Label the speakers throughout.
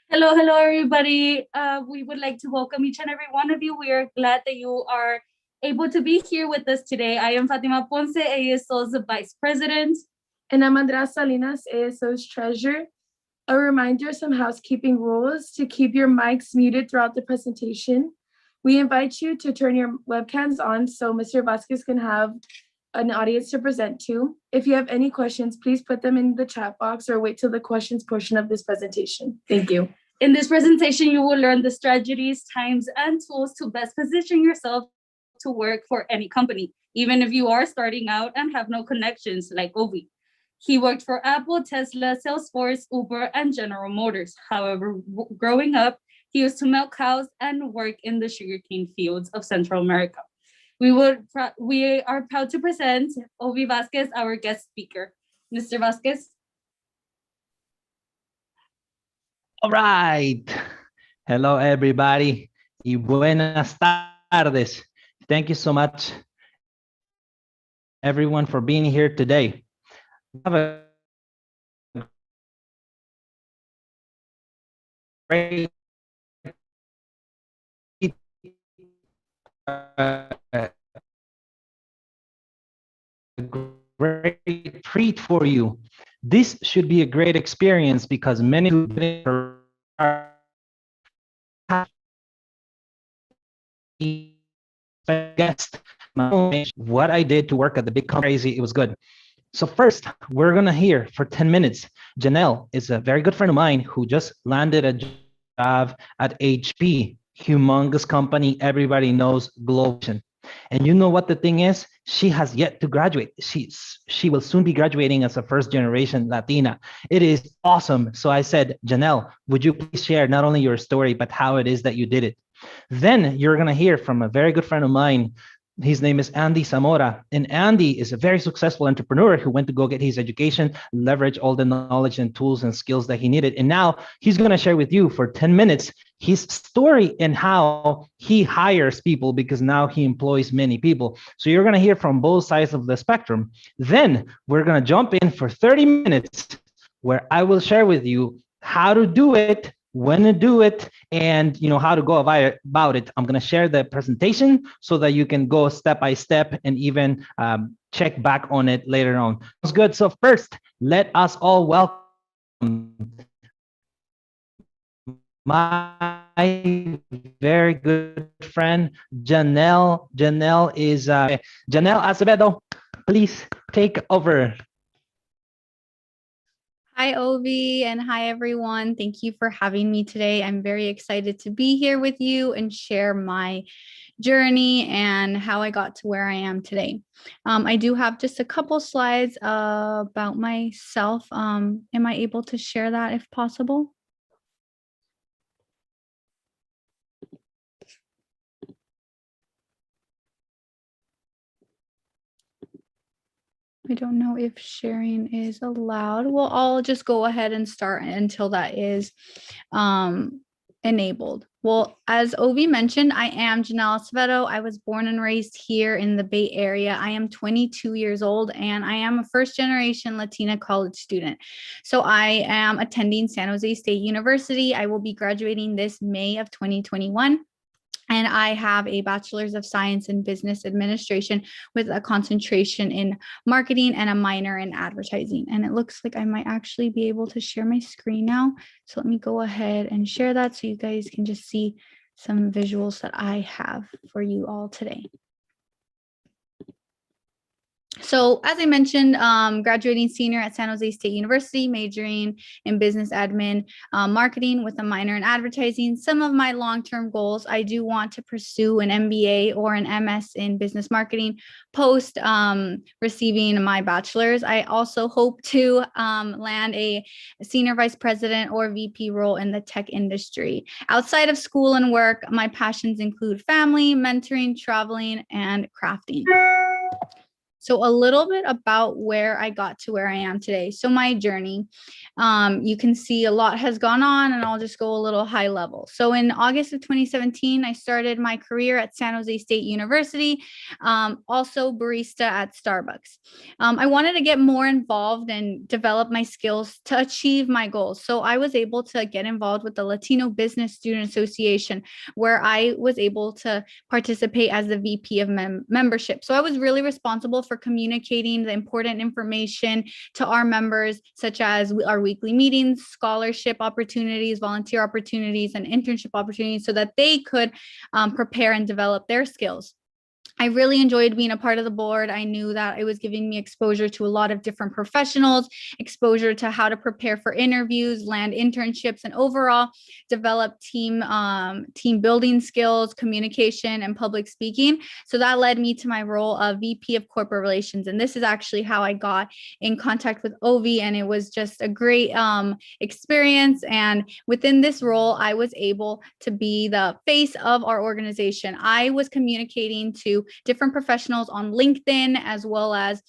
Speaker 1: Hello, hello, everybody. We would like to welcome each and every one of you. We are glad that you are able to be here with us today. I am Fatima Ponce, ASO's Vice President.
Speaker 2: And I'm Andrea Salinas, ASO's Treasurer. A reminder, some housekeeping rules to keep your mics muted throughout the presentation. We invite you to turn your webcams on so Mr. Vasquez can have an audience to present to. If you have any questions, please put them in the chat box or wait till the questions portion of this presentation. Thank you.
Speaker 1: In this presentation, you will learn the strategies, times, and tools to best position yourself to work for any company, even if you are starting out and have no connections like Ovi. He worked for Apple, Tesla, Salesforce, Uber, and General Motors. However, growing up, he used to milk cows and work in the sugarcane fields of Central America. We are proud to present Ovi Vasquez, our guest speaker. Mr. Vasquez.
Speaker 3: All right. Hello, everybody. Y buenas tardes. Thank you so much, everyone, for being here today. We have a great treat for you. This should be a great experience because many guest what I did to work at the big company. Crazy, it was good. So first, we're gonna hear for 10 minutes. Janelle is a very good friend of mine who just landed a job at HP, humongous company, everybody knows, global. And you know what the thing is? She has yet to graduate. She will soon be graduating as a first generation Latina. It is awesome. So I said, Janelle, would you please share not only your story, but how it is that you did it? Then you're gonna hear from a very good friend of mine. His name is Andy Zamora. And Andy is a very successful entrepreneur who went to go get his education, leverage all the knowledge and tools and skills that he needed. And now he's gonna share with you for 10 minutes his story and how he hires people because now he employs many people. So you're gonna hear from both sides of the spectrum. Then we're gonna jump in for 30 minutes where I will share with you how to do it, when to do it, and how to go about it. I'm going to share the presentation so that you can go step by step and even check back on it later on. That's good. So first, let us all welcome my very good friend Janelle. Janelle is Janelle Acevedo. Please take over.
Speaker 4: Hi, Ovi, and hi, everyone. Thank you for having me today. I'm very excited to be here with you and share my journey and how I got to where I am today. I do have just a couple slides about myself. Am I able to share that if possible? I don't know if sharing is allowed. Well, I'll just go ahead and start until that is enabled. Well, as Ovi mentioned, I am Janelle Acevedo. I was born and raised here in the Bay Area. I am 22 years old and I am a first generation Latina college student. So I am attending San Jose State University. I will be graduating this May of 2021. And I have a bachelor's of science in business administration with a concentration in marketing and a minor in advertising. And it looks like I might actually be able to share my screen now. So let me go ahead and share that so you guys can just see some visuals that I have for you all today. So as I mentioned, graduating senior at San Jose State University, majoring in business admin, marketing with a minor in advertising. Some of my long-term goals, I do want to pursue an MBA or an MS in business marketing post receiving my bachelor's. I also hope to land a senior vice president or VP role in the tech industry. Outside of school and work, my passions include family, mentoring, traveling, and crafting. So a little bit about where I got to where I am today. So my journey, you can see a lot has gone on, and I'll just go a little high level. So in August of 2017, I started my career at San Jose State University, also barista at Starbucks. I wanted to get more involved and develop my skills to achieve my goals. So I was able to get involved with the Latino Business Student Association, where I was able to participate as the VP of membership. So I was really responsible for communicating the important information to our members, such as our weekly meetings, scholarship opportunities, volunteer opportunities, and internship opportunities, so that they could prepare and develop their skills. I really enjoyed being a part of the board. I knew that it was giving me exposure to a lot of different professionals, exposure to how to prepare for interviews, land internships, and overall develop team building skills, communication, and public speaking. So that led me to my role of VP of Corporate Relations. And this is actually how I got in contact with Ovi, and it was just a great experience. And within this role, I was able to be the face of our organization. I was communicating to different professionals on LinkedIn, as well as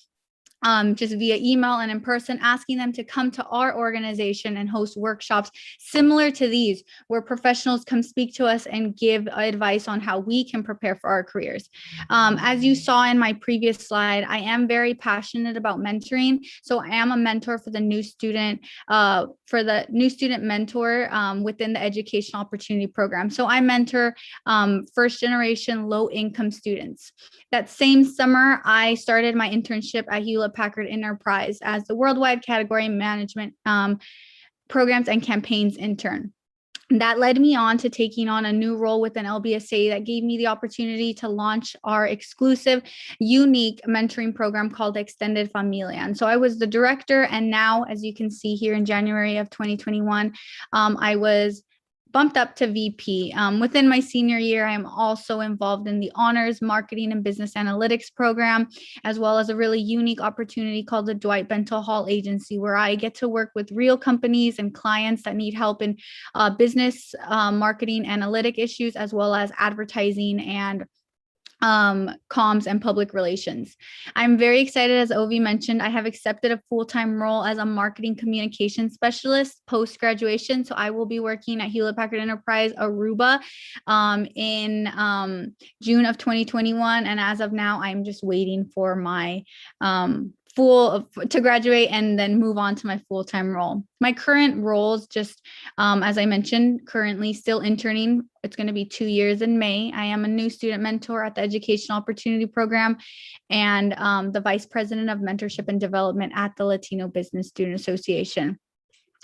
Speaker 4: just via email and in person, asking them to come to our organization and host workshops similar to these, where professionals come speak to us and give advice on how we can prepare for our careers. As you saw in my previous slide, I am very passionate about mentoring. So I am a mentor for the new student, mentor within the Educational Opportunity Program. So I mentor first generation low income students. That same summer, I started my internship at Hewlett-Packard Enterprise as the Worldwide Category Management Programs and Campaigns intern. That led me on to taking on a new role within LBSA that gave me the opportunity to launch our exclusive, unique mentoring program called Extended Familia. And so I was the director, and now, as you can see here in January of 2021, I was bumped up to VP. Within my senior year, I am also involved in the Honors Marketing and Business Analytics program, as well as a really unique opportunity called the Dwight Bentall Hall Agency, where I get to work with real companies and clients that need help in business marketing analytic issues, as well as advertising and comms and public relations. I'm very excited, as Ovi mentioned, I have accepted a full-time role as a marketing communication specialist post-graduation. So I will be working at Hewlett-Packard Enterprise Aruba in June of 2021. And as of now, I'm just waiting for my to graduate and then move on to my full-time role. My current roles, just as I mentioned, currently still interning. It's going to be 2 years in May. I am a new student mentor at the Educational Opportunity Program and the Vice President of Mentorship and Development at the Latino Business Student Association.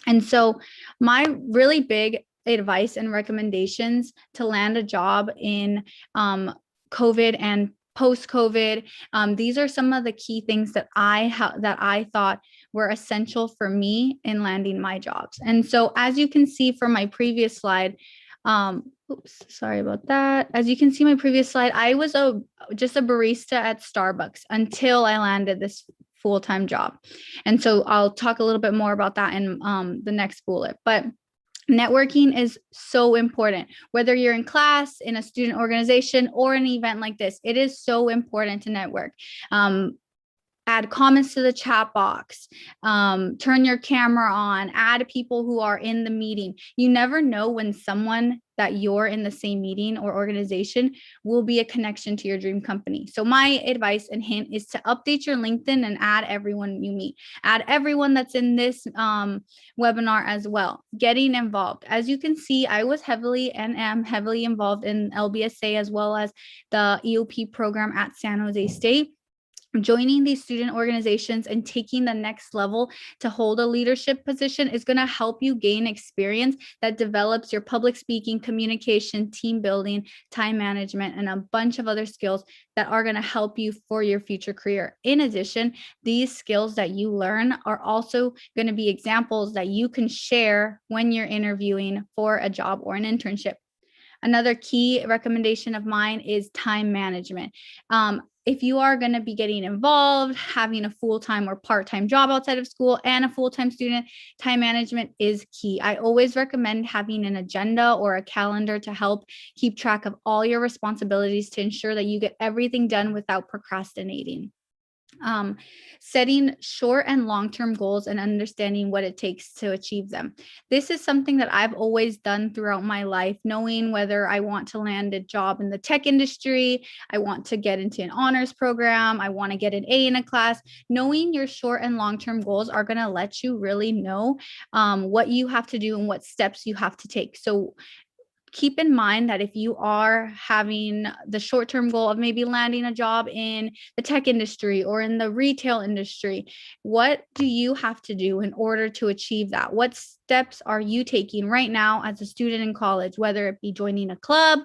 Speaker 4: And so my really big advice and recommendations to land a job in COVID and post-COVID, these are some of the key things that I thought were essential for me in landing my jobs. And so, as you can see from my previous slide, sorry about that. As you can see my previous slide, I was just a barista at Starbucks until I landed this full-time job. And so I'll talk a little bit more about that in the next bullet. But networking is so important, whether you're in class, in a student organization, or an event like this. It is so important to network. Add comments to the chat box, turn your camera on, add people who are in the meeting. You never know when someone that you're in the same meeting or organization will be a connection to your dream company. So my advice and hint is to update your LinkedIn and add everyone you meet. Add everyone that's in this webinar as well. Getting involved. As you can see, I was heavily and am heavily involved in LBSA as well as the EOP program at San Jose State. Joining these student organizations and taking the next level to hold a leadership position is going to help you gain experience that develops your public speaking, communication, team building, time management, and a bunch of other skills that are going to help you for your future career. In addition, these skills that you learn are also going to be examples that you can share when you're interviewing for a job or an internship. Another key recommendation of mine is time management. If you are going to be getting involved, having a full-time or part-time job outside of school and a full-time student, time management is key. I always recommend having an agenda or a calendar to help keep track of all your responsibilities to ensure that you get everything done without procrastinating. Setting short and long-term goals and understanding what it takes to achieve them. This is something that I've always done throughout my life, knowing whether I want to land a job in the tech industry, I want to get into an honors program, I want to get an A in a class. Knowing your short and long-term goals are going to let you really know what you have to do and what steps you have to take. So keep in mind that if you are having the short-term goal of maybe landing a job in the tech industry or in the retail industry, what do you have to do in order to achieve that? What steps are you taking right now as a student in college, whether it be joining a club,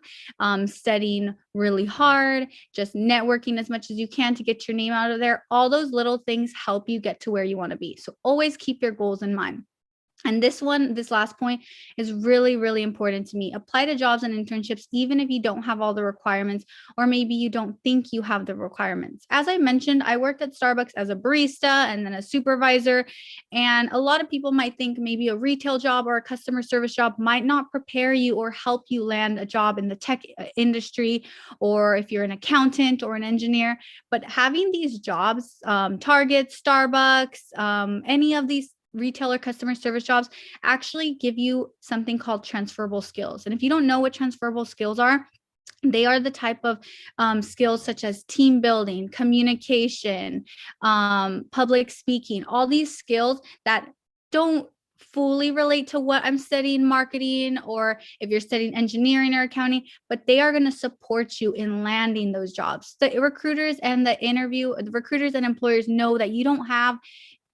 Speaker 4: studying really hard, just networking as much as you can to get your name out of there? All those little things help you get to where you want to be. So always keep your goals in mind. And this last point is really, really important to me. Apply to jobs and internships, even if you don't have all the requirements, or maybe you don't think you have the requirements. As I mentioned, I worked at Starbucks as a barista and then a supervisor. And a lot of people might think maybe a retail job or a customer service job might not prepare you or help you land a job in the tech industry, or if you're an accountant or an engineer. But having these jobs, Target, Starbucks, any of these retail or customer service jobs actually give you something called transferable skills. And if you don't know what transferable skills are, they are the type of skills such as team building, communication, public speaking, all these skills that don't fully relate to what I'm studying, marketing, or if you're studying engineering or accounting, but they are going to support you in landing those jobs. The recruiters and employers know that you don't have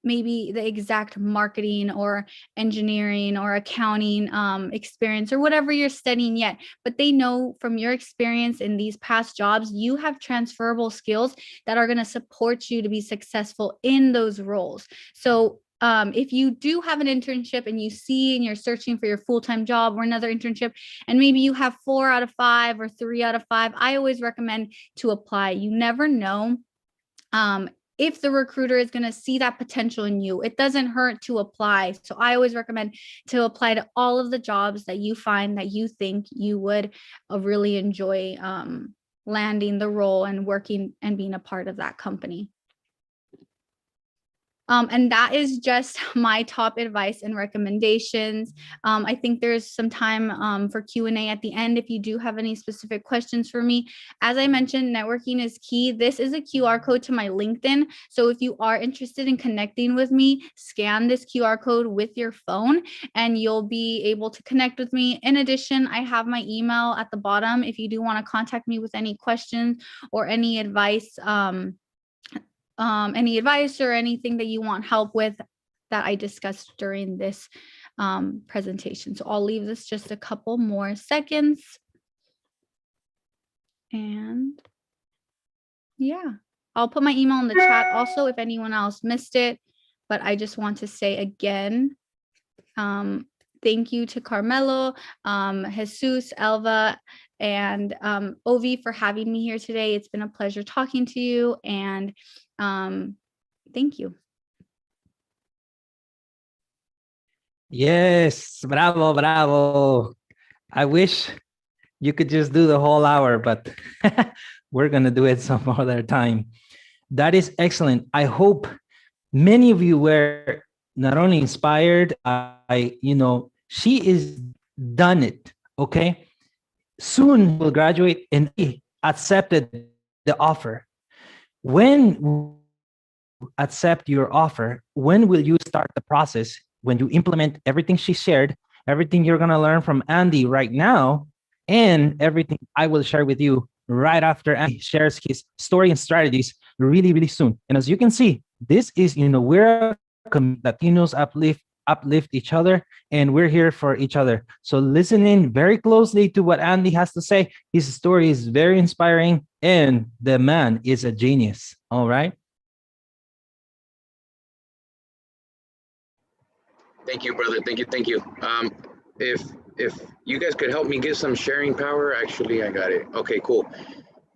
Speaker 4: maybe the exact marketing or engineering or accounting experience or whatever you're studying yet, but they know from your experience in these past jobs, you have transferable skills that are going to support you to be successful in those roles. So if you do have an internship and you see and you're searching for your full-time job or another internship, and maybe you have 4 out of 5 or 3 out of 5, I always recommend to apply. You never know if the recruiter is going to see that potential in you. It doesn't hurt to apply. So I always recommend to apply to all of the jobs that you find that you think you would really enjoy landing the role and working and being a part of that company. And that is just my top advice and recommendations. I think there's some time for Q&A at the end if you do have any specific questions for me. As I mentioned, networking is key. This is a QR code to my LinkedIn. So if you are interested in connecting with me, scan this QR code with your phone and you'll be able to connect with me. In addition, I have my email at the bottom if you do want to contact me with any questions or any advice or anything that you want help with that I discussed during this presentation. So I'll leave this just a couple more seconds. And yeah, I'll put my email in the chat also if anyone else missed it. But I just want to say again, thank you to Carmelo, Jesus, Elva, and Ovi for having me here today. It's been a pleasure talking to you, and thank you.
Speaker 3: Yes, bravo, bravo. I wish you could just do the whole hour, but we're going to do it some other time. That is excellent. I hope many of you were not only inspired, she is done it, okay? Soon will graduate and accepted the offer. When you accept your offer, when will you start the process? When you implement everything she shared, everything you're going to learn from Andy right now, and everything I will share with you right after Andy shares his story and strategies really, really soon. And as you can see, this is, we're a community that Latinos uplift each other, and we're here for each other. So listen in very closely to what Andy has to say. His story is very inspiring, and the man is a genius. All right.
Speaker 5: Thank you, brother. Thank you. If you guys could help me get some sharing power, actually, I got it. Okay, cool.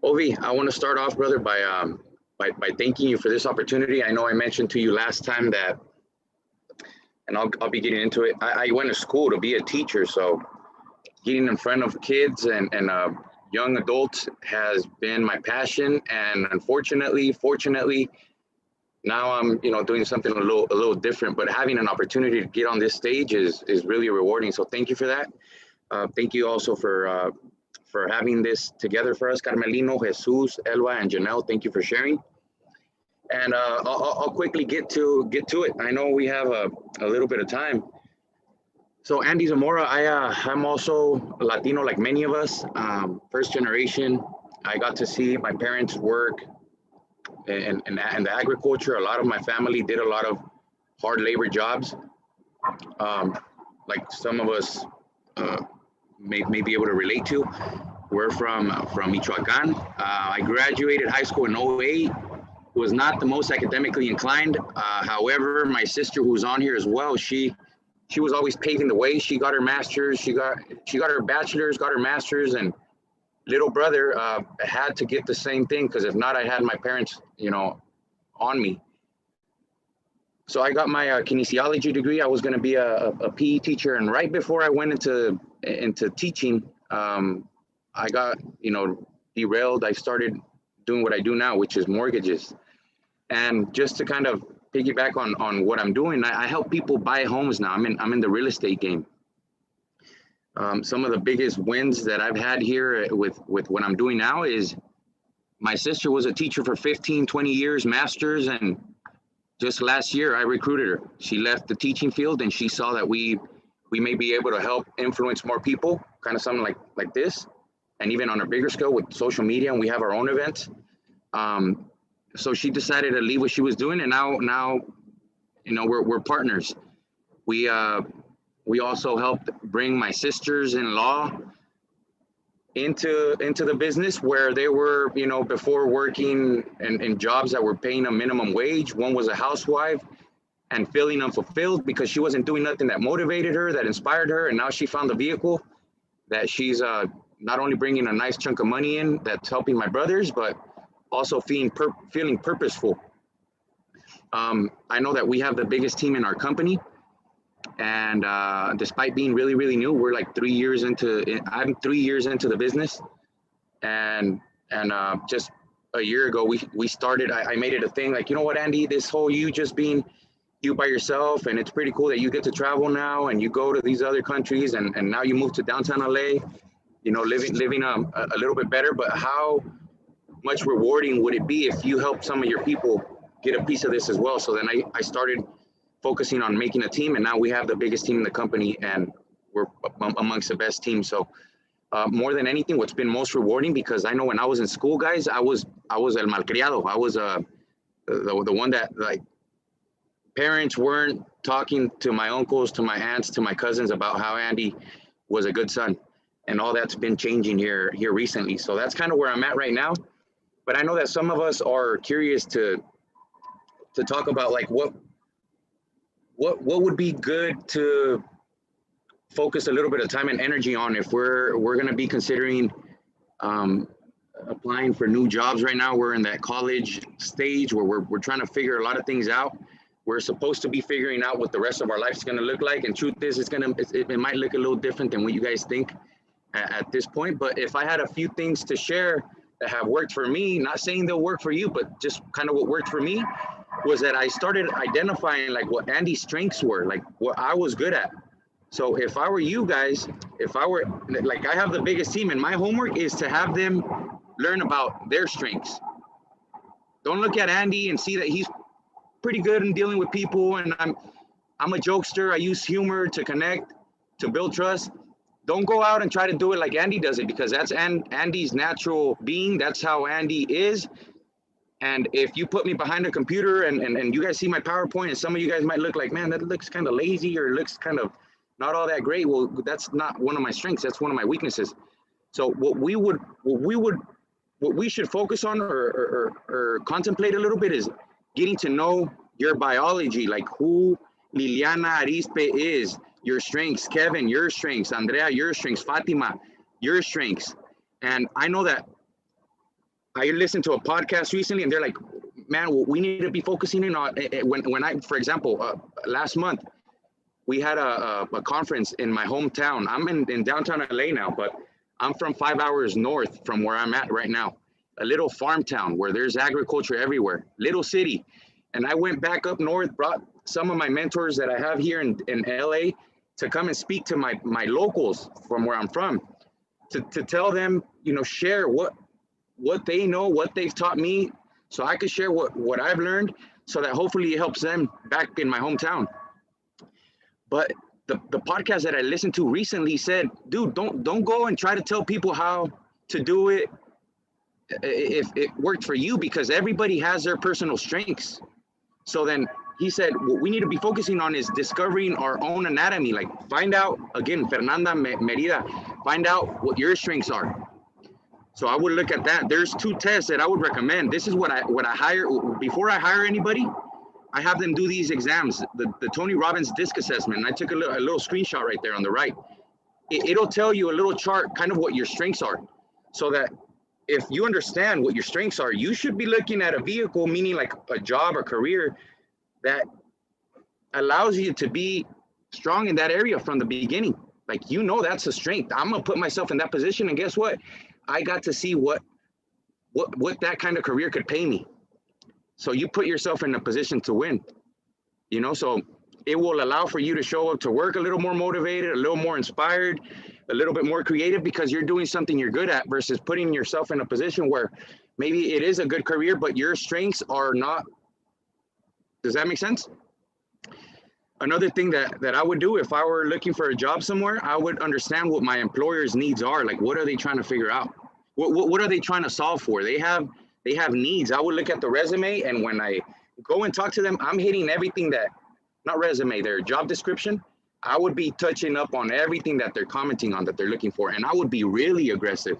Speaker 5: Ovi, I want to start off, brother, by thanking you for this opportunity. I know I mentioned to you last time that, and I'll be getting into it. I went to school to be a teacher, so getting in front of kids and young adults has been my passion. And unfortunately, fortunately, now I'm, you know, doing something a little different, but having an opportunity to get on this stage is really rewarding. So thank you for that. Thank you also for having this together for us, Carmelino, Jesus, Elba, and Janelle. Thank you for sharing. And I'll quickly get to it. I know we have a little bit of time. So Andy Zamora, I'm also Latino like many of us, first generation. I got to see my parents work in the agriculture. A lot of my family did a lot of hard labor jobs, like some of us may be able to relate to. We're from Michoacan. I graduated high school in '08. Was not the most academically inclined. However, my sister, who's on here as well, she was always paving the way. She got her master's, she got her bachelor's, got her master's, and little brother had to get the same thing, because if not, I had my parents, you know, on me. So I got my kinesiology degree. I was going to be a PE teacher, and right before I went into teaching, I got, you know, derailed. I started doing what I do now, which is mortgages. And just to kind of piggyback on what I'm doing, I help people buy homes now. I'm in the real estate game. Some of the biggest wins that I've had here with what I'm doing now is my sister was a teacher for 15, 20 years, masters, and just last year I recruited her. She left the teaching field and she saw that we may be able to help influence more people, kind of something like this, and even on a bigger scale with social media, and we have our own events. So she decided to leave what she was doing, and now, you know, we're partners. We also helped bring my sisters-in-law into the business, where they were, you know, before working in jobs that were paying a minimum wage. One was a housewife and feeling unfulfilled because she wasn't doing nothing that motivated her, that inspired her, and now she found the vehicle that she's not only bringing a nice chunk of money in that's helping my brothers, but also feeling purposeful. I know that we have the biggest team in our company, and despite being really, really new, we're like 3 years into. I'm 3 years into the business, and just a year ago we started. I made it a thing. Like, you know what, Andy, this whole you just being you by yourself, and it's pretty cool that you get to travel now and you go to these other countries, and now you move to downtown LA. You know, living a little bit better, but how much rewarding would it be if you help some of your people get a piece of this as well? So then I started focusing on making a team, and now we have the biggest team in the company, and we're amongst the best teams. So more than anything, what's been most rewarding, because I know when I was in school, guys, I was el malcriado. I was the one that, like, parents weren't talking to my uncles, to my aunts, to my cousins about how Andy was a good son. And all that's been changing here recently. So that's kind of where I'm at right now. But I know that some of us are curious to talk about, like, what would be good to focus a little bit of time and energy on if we're going to be considering applying for new jobs right now. We're in that college stage where we're trying to figure a lot of things out. We're supposed to be figuring out what the rest of our life is going to look like. And truth is, it might look a little different than what you guys think at this point. But if I had a few things to share that have worked for me, not saying they'll work for you, but just kind of what worked for me, was that I started identifying, like, what Andy's strengths were, like what I was good at. So if I were you guys, if I were, like, I have the biggest team, and my homework is to have them learn about their strengths. Don't look at Andy and see that he's pretty good in dealing with people, and I'm a jokester. I use humor to connect, to build trust. Don't go out and try to do it like Andy does it, because that's Andy's natural being. That's how Andy is. And if you put me behind a computer and you guys see my PowerPoint, and some of you guys might look like, man, that looks kind of lazy, or looks kind of not all that great. Well, that's not one of my strengths. That's one of my weaknesses. So what we should focus on or contemplate a little bit is getting to know your biology, like who Liliana Arispe is, your strengths, Kevin, your strengths, Andrea, your strengths, Fatima, your strengths. And I know that I listened to a podcast recently, and they're like, man, we need to be focusing in on when I, for example, last month, we had a conference in my hometown. I'm in downtown LA now, but I'm from 5 hours north from where I'm at right now. A little farm town where there's agriculture everywhere, little city. And I went back up north, brought some of my mentors that I have here in LA to come and speak to my locals from where I'm from, to tell them, you know, share what they know, what they've taught me, so I could share what I've learned, so that hopefully it helps them back in my hometown. But the podcast that I listened to recently said, dude, don't go and try to tell people how to do it if it worked for you, because everybody has their personal strengths. So then he said, what we need to be focusing on is discovering our own anatomy. Like, find out, again, Fernanda Merida, find out what your strengths are. So I would look at that. There's 2 tests that I would recommend. This is what I hire, before I hire anybody, I have them do these exams, the Tony Robbins disc assessment. And I took a little screenshot right there on the right. It'll tell you a little chart, kind of what your strengths are, so that if you understand what your strengths are, you should be looking at a vehicle, meaning like a job or career, that allows you to be strong in that area from the beginning. Like, you know, that's a strength. I'm gonna put myself in that position, and guess what? I got to see what that kind of career could pay me. So you put yourself in a position to win, you know, so it will allow for you to show up to work a little more motivated, a little more inspired, a little bit more creative, because you're doing something you're good at, versus putting yourself in a position where maybe it is a good career, but your strengths are not. Does that make sense? Another thing that I would do if I were looking for a job somewhere, I would understand what my employer's needs are. Like, what are they trying to figure out? What are they trying to solve for? They have needs. I would look at the resume, and when I go and talk to them, I'm hitting everything that, not resume, their job description. I would be touching up on everything that they're commenting on, that they're looking for. And I would be really aggressive.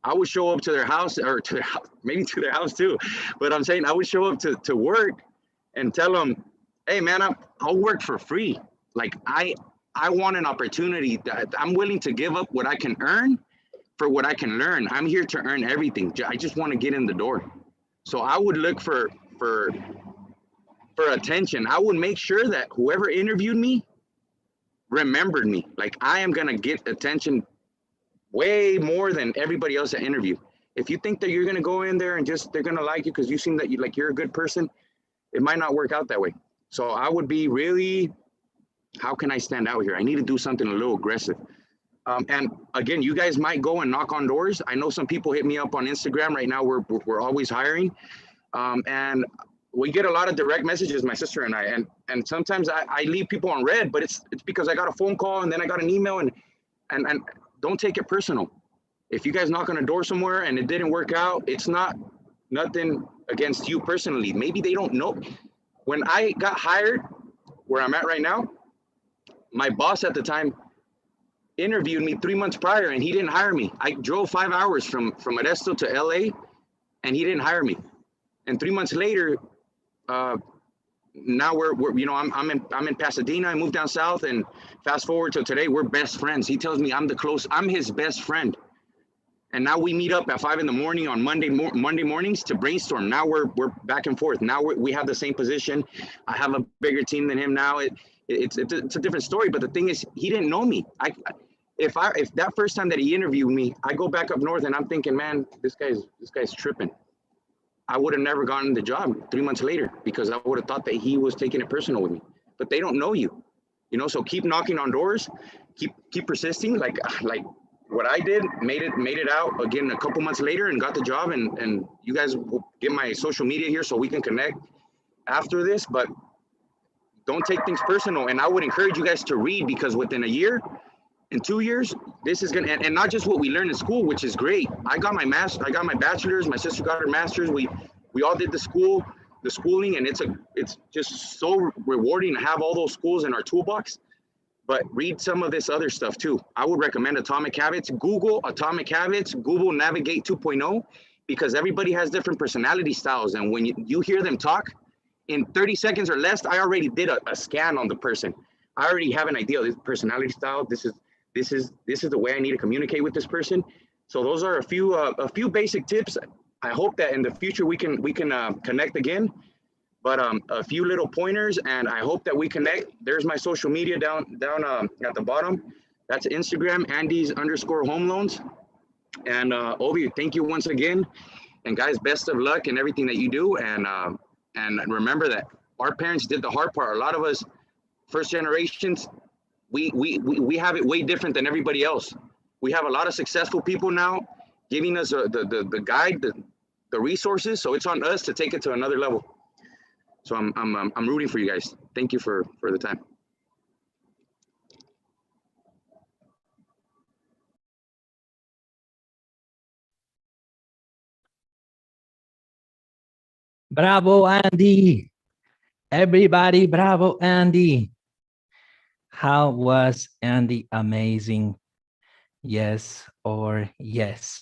Speaker 5: I would show up to their house, or maybe to their house too. But I'm saying I would show up to work and tell them, hey man, I'll work for free. Like, I want an opportunity that I'm willing to give up what I can earn for what I can learn. I'm here to earn everything. I just want to get in the door. So I would look for attention. I would make sure that whoever interviewed me remembered me. Like, I am gonna get attention way more than everybody else that interview. If you think that you're gonna go in there and just they're gonna like you because you seem that you're a good person, it might not work out that way. So I would be really, how can I stand out here? I need to do something a little aggressive. And again, you guys might go and knock on doors. I know some people hit me up on Instagram right now. We're always hiring, and we get a lot of direct messages, my sister and I. And sometimes I leave people on red, but it's because I got a phone call and then I got an email, and don't take it personal. If you guys knock on a door somewhere and it didn't work out, it's nothing against you personally. Maybe they don't know. When I got hired, where I'm at right now, my boss at the time interviewed me 3 months prior, and he didn't hire me. I drove 5 hours from Modesto to LA, and he didn't hire me. And 3 months later, now we're you know, I'm in Pasadena. I moved down south, and fast forward to today, we're best friends. He tells me I'm his best friend. And now we meet up at 5 in the morning on Monday mornings to brainstorm. Now we're back and forth. Now we have the same position. I have a bigger team than him now. It's a different story. But the thing is, he didn't know me. If that first time that he interviewed me, I go back up north and I'm thinking, man, this guy's tripping. I would have never gotten the job 3 months later, because I would have thought that he was taking it personal with me. But they don't know you, you know. So keep knocking on doors, keep persisting. Like what I did, made it out again a couple months later and got the job. And you guys will get my social media here so we can connect after this. But don't take things personal. And I would encourage you guys to read, because within a year, in 2 years, this is gonna, and not just what we learn in school, which is great. I got my bachelor's, my sister got her master's. We all did the schooling, and it's just so rewarding to have all those schools in our toolbox. But read some of this other stuff too. I would recommend Atomic Habits. Google Atomic Habits, Google Navigate 2.0, because everybody has different personality styles. And when you hear them talk, in 30 seconds or less, I already did a scan on the person. I already have an idea of this personality style. This is the way I need to communicate with this person. So those are a few basic tips. I hope that in the future we can connect again. But a few little pointers, and I hope that we connect. There's my social media down at the bottom. That's Instagram, Andes_home loans. And Ovi, thank you once again. And guys, best of luck in everything that you do. And And remember that our parents did the hard part. A lot of us first generations, we have it way different than everybody else. We have a lot of successful people now giving us the guide, the resources. So it's on us to take it to another level. So I'm rooting for you guys. Thank you for the time.
Speaker 3: Bravo, Andy. Everybody, bravo, Andy. How was Andy amazing? Yes or yes?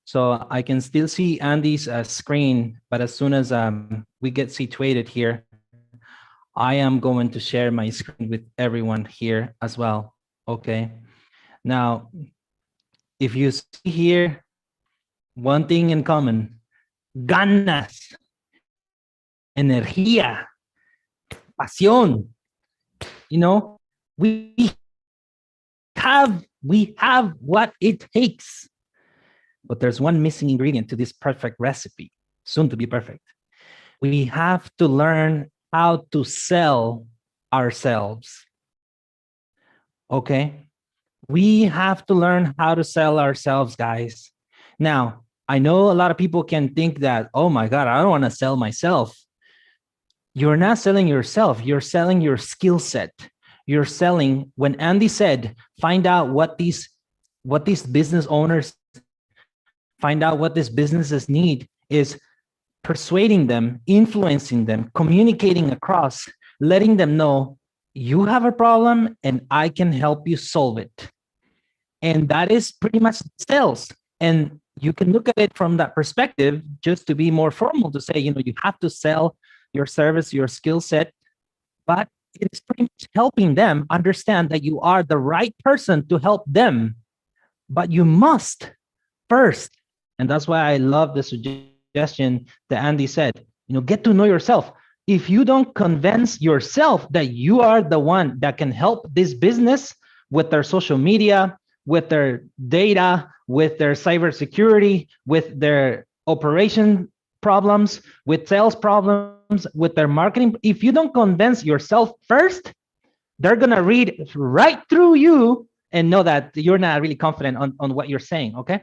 Speaker 3: So I can still see Andy's screen, but as soon as we get situated here, I am going to share my screen with everyone here as well. Okay. Now, if you see here, one thing in common, ganas, energía, pasión. You know, we have what it takes. But there's one missing ingredient to this perfect recipe, soon to be perfect. We have to learn how to sell ourselves. Okay? We have to learn how to sell ourselves, guys. Now, I know a lot of people can think that, oh my God, I don't want to sell myself. You're not selling yourself. You're selling your skill set. You're selling, when Andy said, find out what these business owners, find out what these businesses need, is persuading them, influencing them, communicating across, letting them know you have a problem and I can help you solve it. And that is pretty much sales. And you can look at it from that perspective, just to be more formal, to say, you have to sell your service, your skill set, but it is pretty much helping them understand that you are the right person to help them. But you must first, and that's why I love the suggestion that Andy said, get to know yourself. If you don't convince yourself that you are the one that can help this business with their social media, with their data, with their cybersecurity, with their operation problems, with sales problems, with their marketing, if you don't convince yourself first, they're going to read right through you and know that you're not really confident on what you're saying, okay?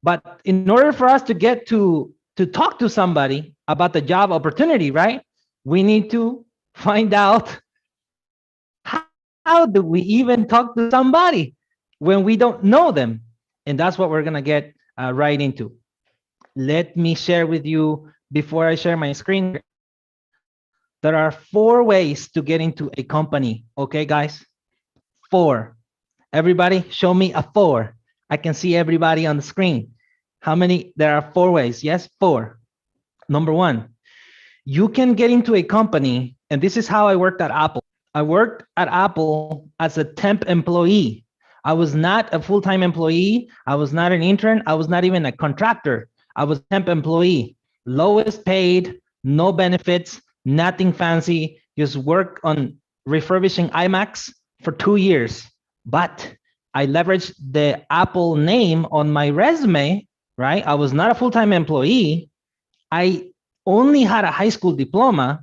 Speaker 3: But in order for us to get to talk to somebody about the job opportunity, right, we need to find out how do we even talk to somebody when we don't know them? And that's what we're going to get right into. Let me share with you, before I share my screen, there are 4 ways to get into a company. Okay, guys? 4. Everybody, show me a 4. I can see everybody on the screen. How many? There are 4 ways. Yes, 4. Number 1, you can get into a company, and this is how I worked at Apple. I worked at Apple as a temp employee. I was not a full-time employee. I was not an intern. I was not even a contractor. I was a temp employee. Lowest paid, no benefits, nothing fancy, just work on refurbishing iMacs for 2 years. But I leveraged the Apple name on my resume, right? I was not a full-time employee. I only had a high school diploma,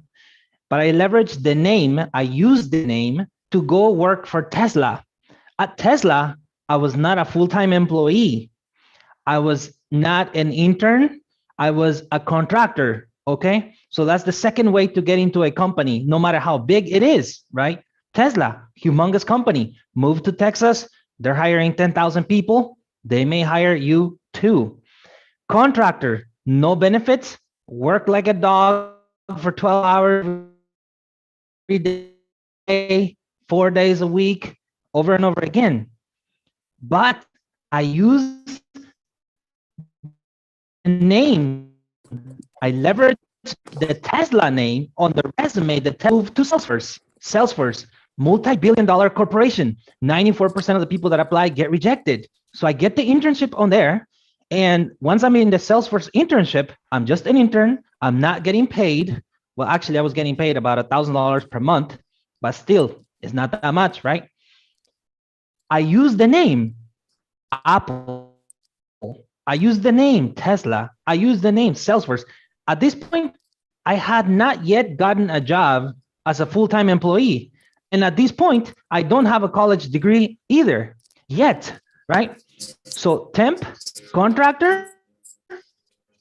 Speaker 3: but I leveraged the name. I used the name to go work for Tesla. At Tesla, I was not a full-time employee. I was not an intern. I was a contractor, okay? So that's the second way to get into a company, no matter how big it is, right? Tesla, humongous company, move to Texas. They're hiring 10,000 people. They may hire you too. Contractor, no benefits, work like a dog for 12 hours every day, 4 days a week, over and over again. But I use the name, I leverage the Tesla name on the resume that moved to Salesforce. Salesforce, multi-billion-dollar corporation. 94% of the people that apply get rejected. So I get the internship on there. And once I'm in the Salesforce internship, I'm just an intern. I'm not getting paid. Well, actually, I was getting paid about $1,000 per month, but still, it's not that much, right? I use the name Apple. I use the name Tesla. I use the name Salesforce. At this point, I had not yet gotten a job as a full-time employee. And at this point, I don't have a college degree either yet, right? So temp, contractor,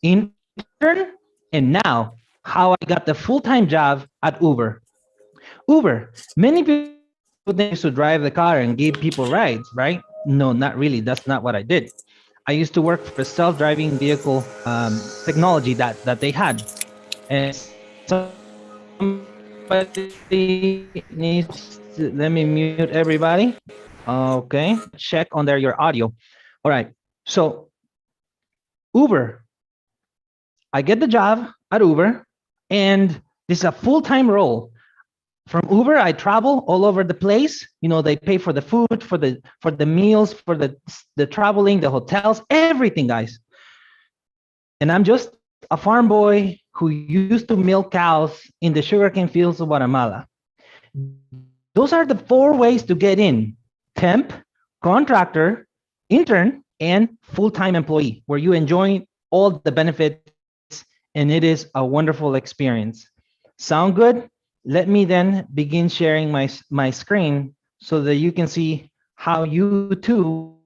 Speaker 3: intern, and now how I got the full-time job at Uber. Uber, many people used to drive the car and give people rides, right? No, not really. That's not what I did. I used to work for self-driving vehicle technology that they had. And somebody needs to, let me mute everybody. Okay, check on there your audio. All right, so Uber, I get the job at Uber, and this is a full-time role. From Uber, I travel all over the place. You know, they pay for the food, for the meals, for the traveling, the hotels, everything, guys. And I'm just a farm boy who used to milk cows in the sugarcane fields of Guatemala. Those are the 4 ways to get in: temp, contractor, intern, and full-time employee, where you enjoy all the benefits, and it is a wonderful experience. Sound good? Let me then begin sharing my screen so that you can see how you too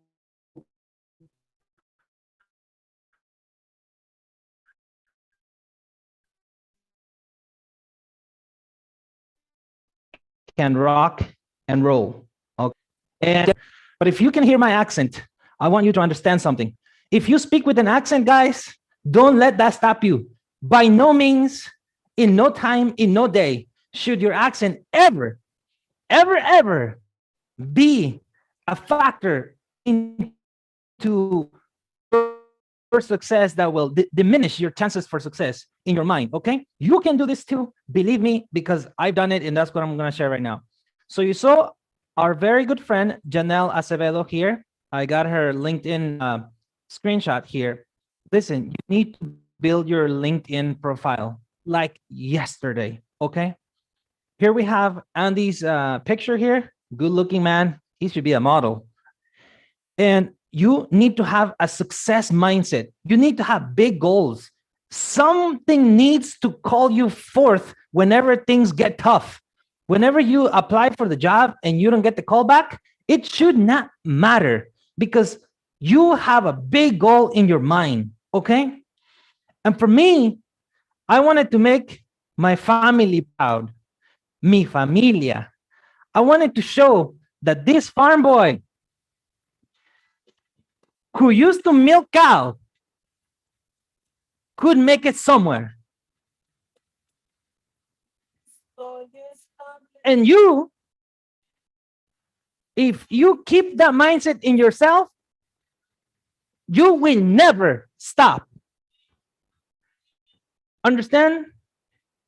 Speaker 3: can rock and roll. Okay. And but if you can hear my accent, I want you to understand something. If you speak with an accent, guys, don't let that stop you. By no means, in no time, in no day, should your accent ever, ever, ever be a factor into your success that will diminish your chances for success in your mind, okay? You can do this too, believe me, because I've done it, and that's what I'm gonna share right now. So you saw our very good friend, Janelle Acevedo here. I got her LinkedIn screenshot here. Listen, you need to build your LinkedIn profile like yesterday, okay? Here we have Andy's picture here. Good looking man. He should be a model. And you need to have a success mindset. You need to have big goals. Something needs to call you forth whenever things get tough. Whenever you apply for the job and you don't get the call back, it should not matter because you have a big goal in your mind, okay? And for me, I wanted to make my family proud. Mi familia. I wanted to show that this farm boy who used to milk cow could make it somewhere. And you, if you keep that mindset in yourself, you will never stop. Understand?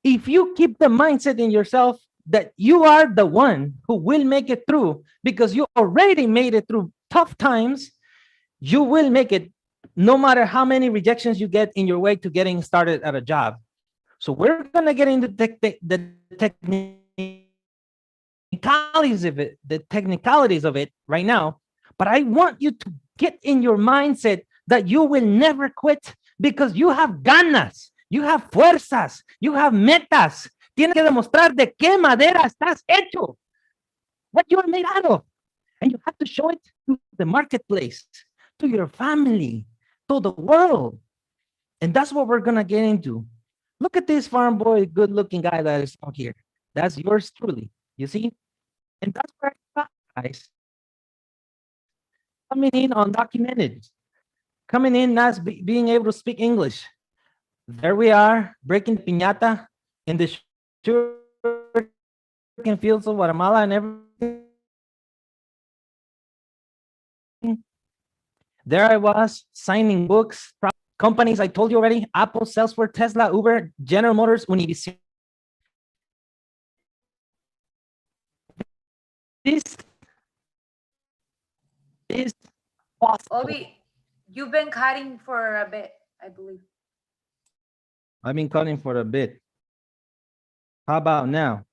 Speaker 3: If you keep the mindset in yourself that you are the one who will make it through because you already made it through tough times, you will make it no matter how many rejections you get in your way to getting started at a job. So we're going to get into the technicalities of it right now, but I want you to get in your mindset that you will never quit because you have ganas, you have fuerzas, you have metas. Tienes que demostrar de qué madera estás hecho, what you are made out of. And you have to show it to the marketplace, to your family, to the world. And that's what we're going to get into. Look at this farm boy, good looking guy that is out here. That's yours truly, you see? And that's where guys coming in undocumented, coming in not being able to speak English. There we are, breaking piñata in the sugarcane fields of Guatemala and everything. There I was signing books, companies I told you already: Apple, Salesforce, Tesla, Uber, General Motors, Univision. This is possible.
Speaker 6: Obi, you've been cutting for a bit, I believe.
Speaker 3: I've been cutting for a bit. How about now?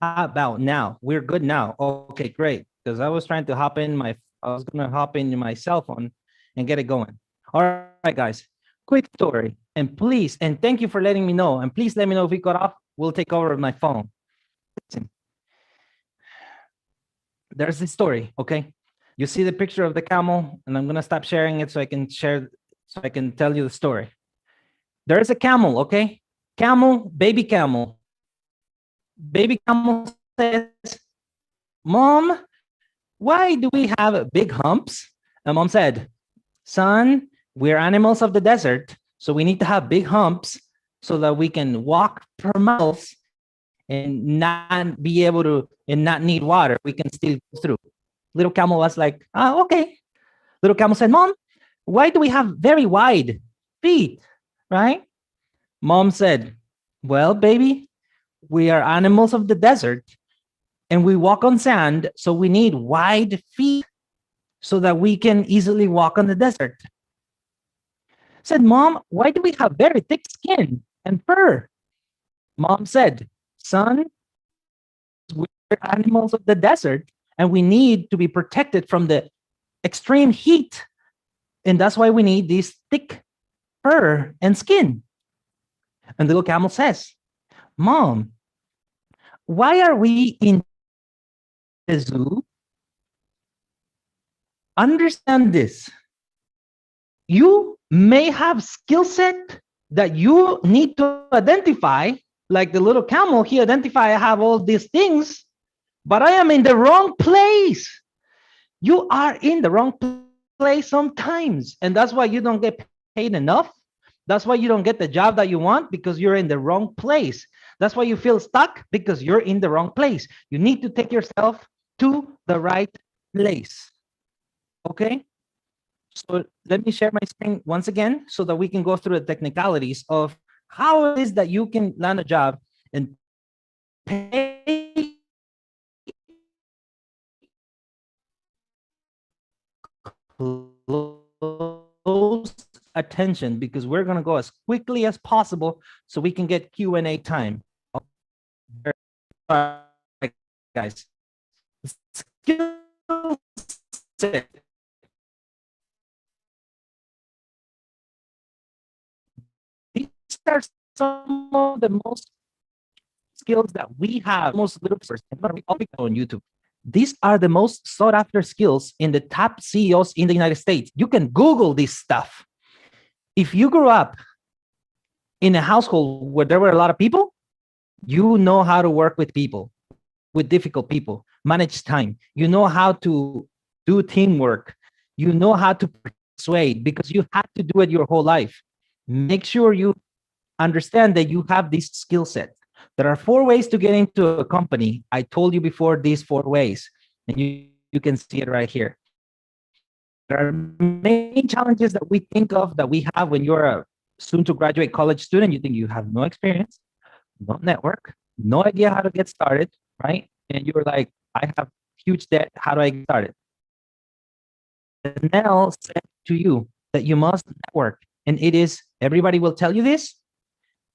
Speaker 3: How about now? We're good now. Okay, great. Because I was trying to hop in I was gonna hop in my cell phone and get it going. All right, guys. Quick story. And please, and thank you for letting me know. And please let me know if we got off. We'll take over with my phone. Listen. There's this story, okay? You see the picture of the camel, and I'm gonna stop sharing it so I can tell you the story. There's a camel, okay? Camel, baby camel. Baby camel says, Mom, why do we have big humps? And Mom said, son, we're animals of the desert, so we need to have big humps so that we can walk per miles and not be able to, and not need water. We can still go through. Little camel was like, oh, okay. Little camel said, Mom, why do we have very wide feet, right? Mom said, well, baby, we are animals of the desert and we walk on sand, so we need wide feet so that we can easily walk on the desert. Said, Mom, why do we have very thick skin and fur? Mom said, son, we're animals of the desert and we need to be protected from the extreme heat. And that's why we need this thick fur and skin. And the little camel says, Mom, why are we in the zoo? Understand this. You may have skill set that you need to identify, like the little camel, he identified I have all these things, but I am in the wrong place. You are in the wrong place sometimes, and that's why you don't get paid enough. That's why you don't get the job that you want, because you're in the wrong place. That's why you feel stuck, because you're in the wrong place. You need to take yourself to the right place. Okay? So let me share my screen once again so that we can go through the technicalities of how it is that you can land a job and pay close attention, because we're going to go as quickly as possible so we can get Q&A time. All right, guys. Skill set. These are some of the most skills that we have, most little first, on YouTube. These are the most sought after skills in the top CEOs in the United States. You can Google this stuff. If you grew up in a household where there were a lot of people, you know how to work with people, with difficult people, manage time. You know how to do teamwork. You know how to persuade, because you had to do it your whole life. Make sure you understand that you have this skill set. There are 4 ways to get into a company. I told you before these 4 ways, and you can see it right here. There are many challenges that we think of that we have when you're a soon to graduate college student. You think you have no experience, no network, no idea how to get started, right? And you're like, I have huge debt. How do I get started? Nell said to you that you must network. And it is, everybody will tell you this.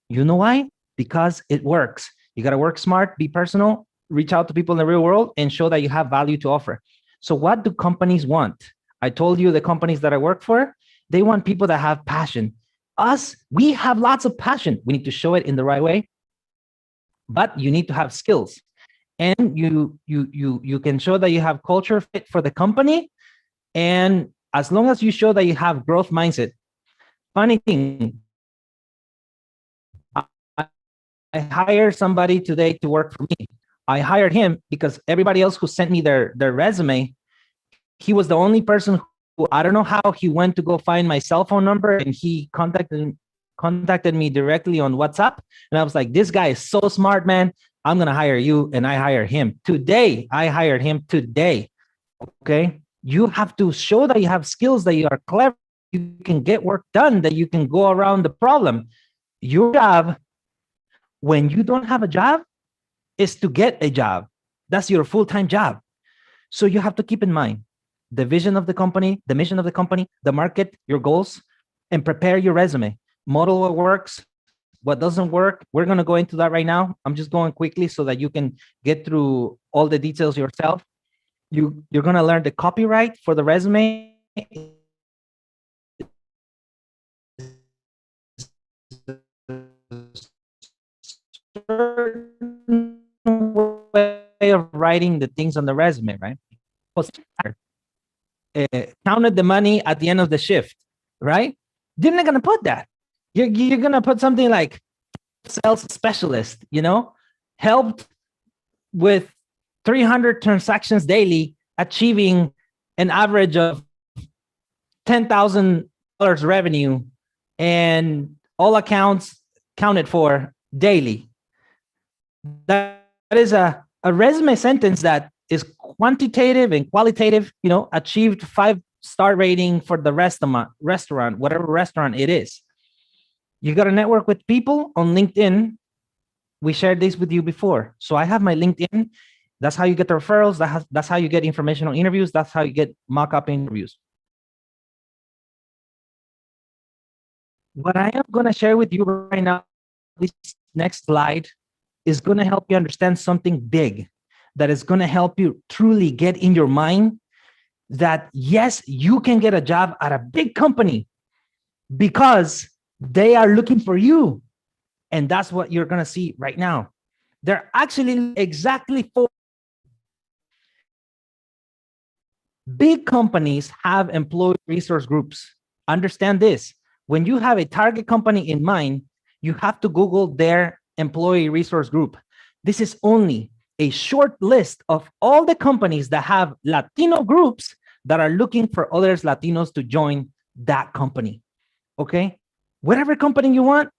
Speaker 3: You know why? Because it works. You got to work smart, be personal, reach out to people in the real world, and show that you have value to offer. So what do companies want? I told you the companies that I work for, they want people that have passion. Us, we have lots of passion. We need to show it in the right way, but you need to have skills. And you can show that you have culture fit for the company. And as long as you show that you have growth mindset. Funny thing, I hired somebody today to work for me. I hired him because everybody else who sent me their resume, he was the only person who, I don't know how he went to go find my cell phone number, and he contacted me directly on WhatsApp. And I was like, this guy is so smart, man. I'm going to hire you. And I hired him today. I hired him today. Okay. You have to show that you have skills, that you are clever, you can get work done, that you can go around the problem. Your job, when you don't have a job, is to get a job. That's your full-time job. So you have to keep in mind the vision of the company, the mission of the company, the market, your goals, and prepare your resume. Model what works, what doesn't work. We're going to go into that right now. I'm just going quickly so that you can get through all the details yourself. You're going to learn the copyright for the resume. certain way of writing the things on the resume, right? Counted the money at the end of the shift, right? You're not gonna put that. You're gonna put something like sales specialist, helped with 300 transactions daily, achieving an average of $10,000 revenue and all accounts counted for daily. That is a resume sentence that is quantitative and qualitative, achieved 5-star rating for the restaurant, whatever restaurant it is. You got to network with people on LinkedIn. We shared this with you before. So I have my LinkedIn. That's how you get the referrals. That's how you get information on interviews. That's how you get mock-up interviews. What I am going to share with you right now, this next slide, is going to help you understand something big that is going to help you truly get in your mind that, yes, you can get a job at a big company because they are looking for you. And that's what you're going to see right now. They're actually exactly for big companies have employee resource groups. Understand this. When you have a target company in mind, you have to Google their employee resource group. This is only a short list of all the companies that have Latino groups that are looking for others Latinos to join that company. Okay? Whatever company you want,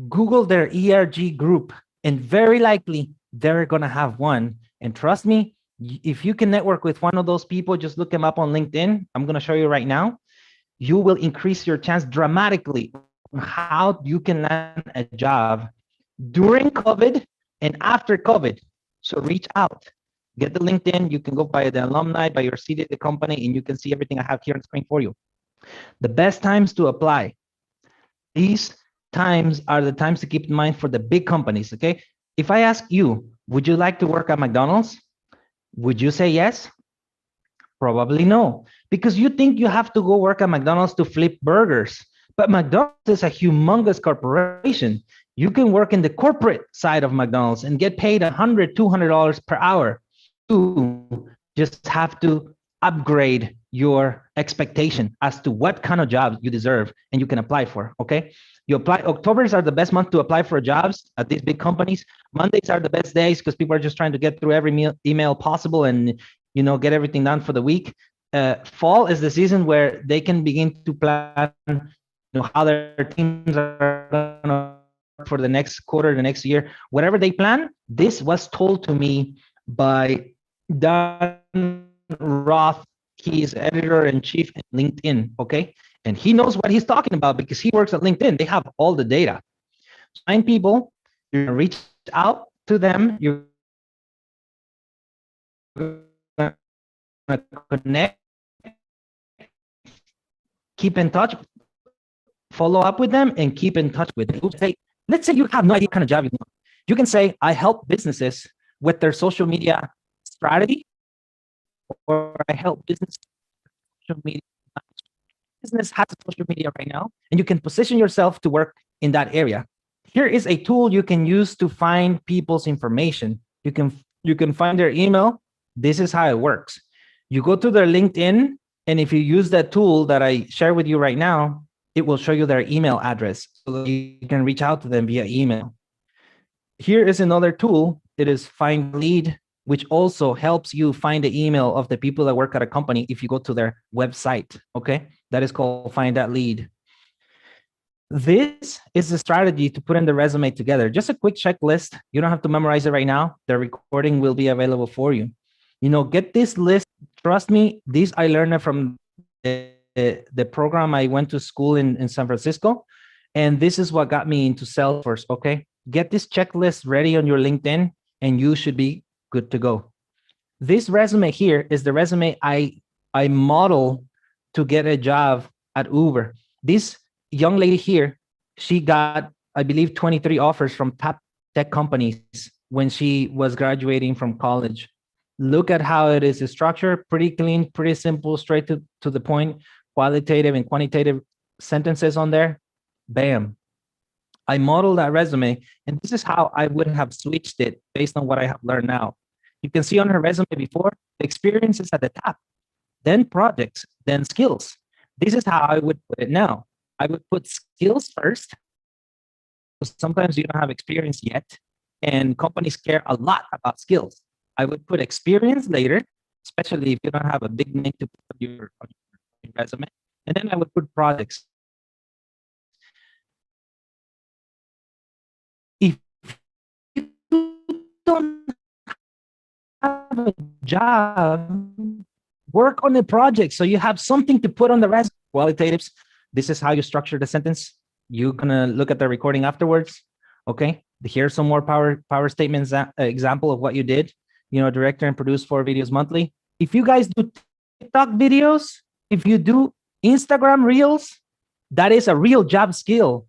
Speaker 3: Google their ERG group, and very likely they're going to have one. And trust me, if you can network with one of those people, just look them up on LinkedIn. I'm going to show you right now. You will increase your chance dramatically on how you can land a job during COVID and after COVID. So reach out, get the LinkedIn. You can go by the alumni, by your seat at the company, and you can see everything I have here on screen for you. The best times to apply. These times are the times to keep in mind for the big companies, okay? If I ask you, would you like to work at McDonald's? Would you say yes? Probably no, because you think you have to go work at McDonald's to flip burgers. But McDonald's is a humongous corporation. You can work in the corporate side of McDonald's and get paid $100, $200 per hour. You just have to upgrade your expectation as to what kind of jobs you deserve and you can apply for, okay? You apply, Octobers are the best month to apply for jobs at these big companies. Mondays are the best days because people are just trying to get through every email possible and get everything done for the week. Fall is the season where they can begin to plan how their teams are going to work for the next quarter, the next year, whatever they plan. This was told to me by Don Roth. He's editor-in-chief at LinkedIn, okay? And he knows what he's talking about because he works at LinkedIn. They have all the data. Find people, you're gonna reach out to them, you're gonna connect, keep in touch, follow up with them, and keep in touch with them. Let's say you have no idea what kind of job you want. You can say, I help businesses with their social media strategy, or I help business social media. Business has social media right now, and you can position yourself to work in that area. Here is a tool you can use to find people's information. You can find their email. This is how it works. You go to their LinkedIn, and if you use that tool that I share with you right now, it will show you their email address so that you can reach out to them via email. Here is another tool. It is Find Lead, which also helps you find the email of the people that work at a company if you go to their website, okay? That is called Find That Lead. This is the strategy to put in the resume together. Just a quick checklist. You don't have to memorize it right now. The recording will be available for you. Get this list. Trust me, these I learned it from the program I went to school in San Francisco. And this is what got me into Salesforce, okay? Get this checklist ready on your LinkedIn and you should be good to go. This resume here is the resume I model to get a job at Uber. This young lady here, she got, I believe, 23 offers from top tech companies when she was graduating from college. Look at how it is structured, pretty clean, pretty simple, straight to the point, qualitative and quantitative sentences on there. Bam. I modeled that resume, and this is how I would have switched it based on what I have learned now. You can see on her resume before, the experience is at the top, then projects, then skills. This is how I would put it now. I would put skills first. Sometimes you don't have experience yet, and companies care a lot about skills. I would put experience later, especially if you don't have a big name to put on your resume. And then I would put projects. If you don't have a job, work on the project so you have something to put on the resume. Qualitatives, this is how you structure the sentence. You're gonna look at the recording afterwards. Okay, here's some more power statements, example of what you did. You know, director and produce 4 videos monthly. If you guys do TikTok videos, if you do Instagram reels, that is a real job skill.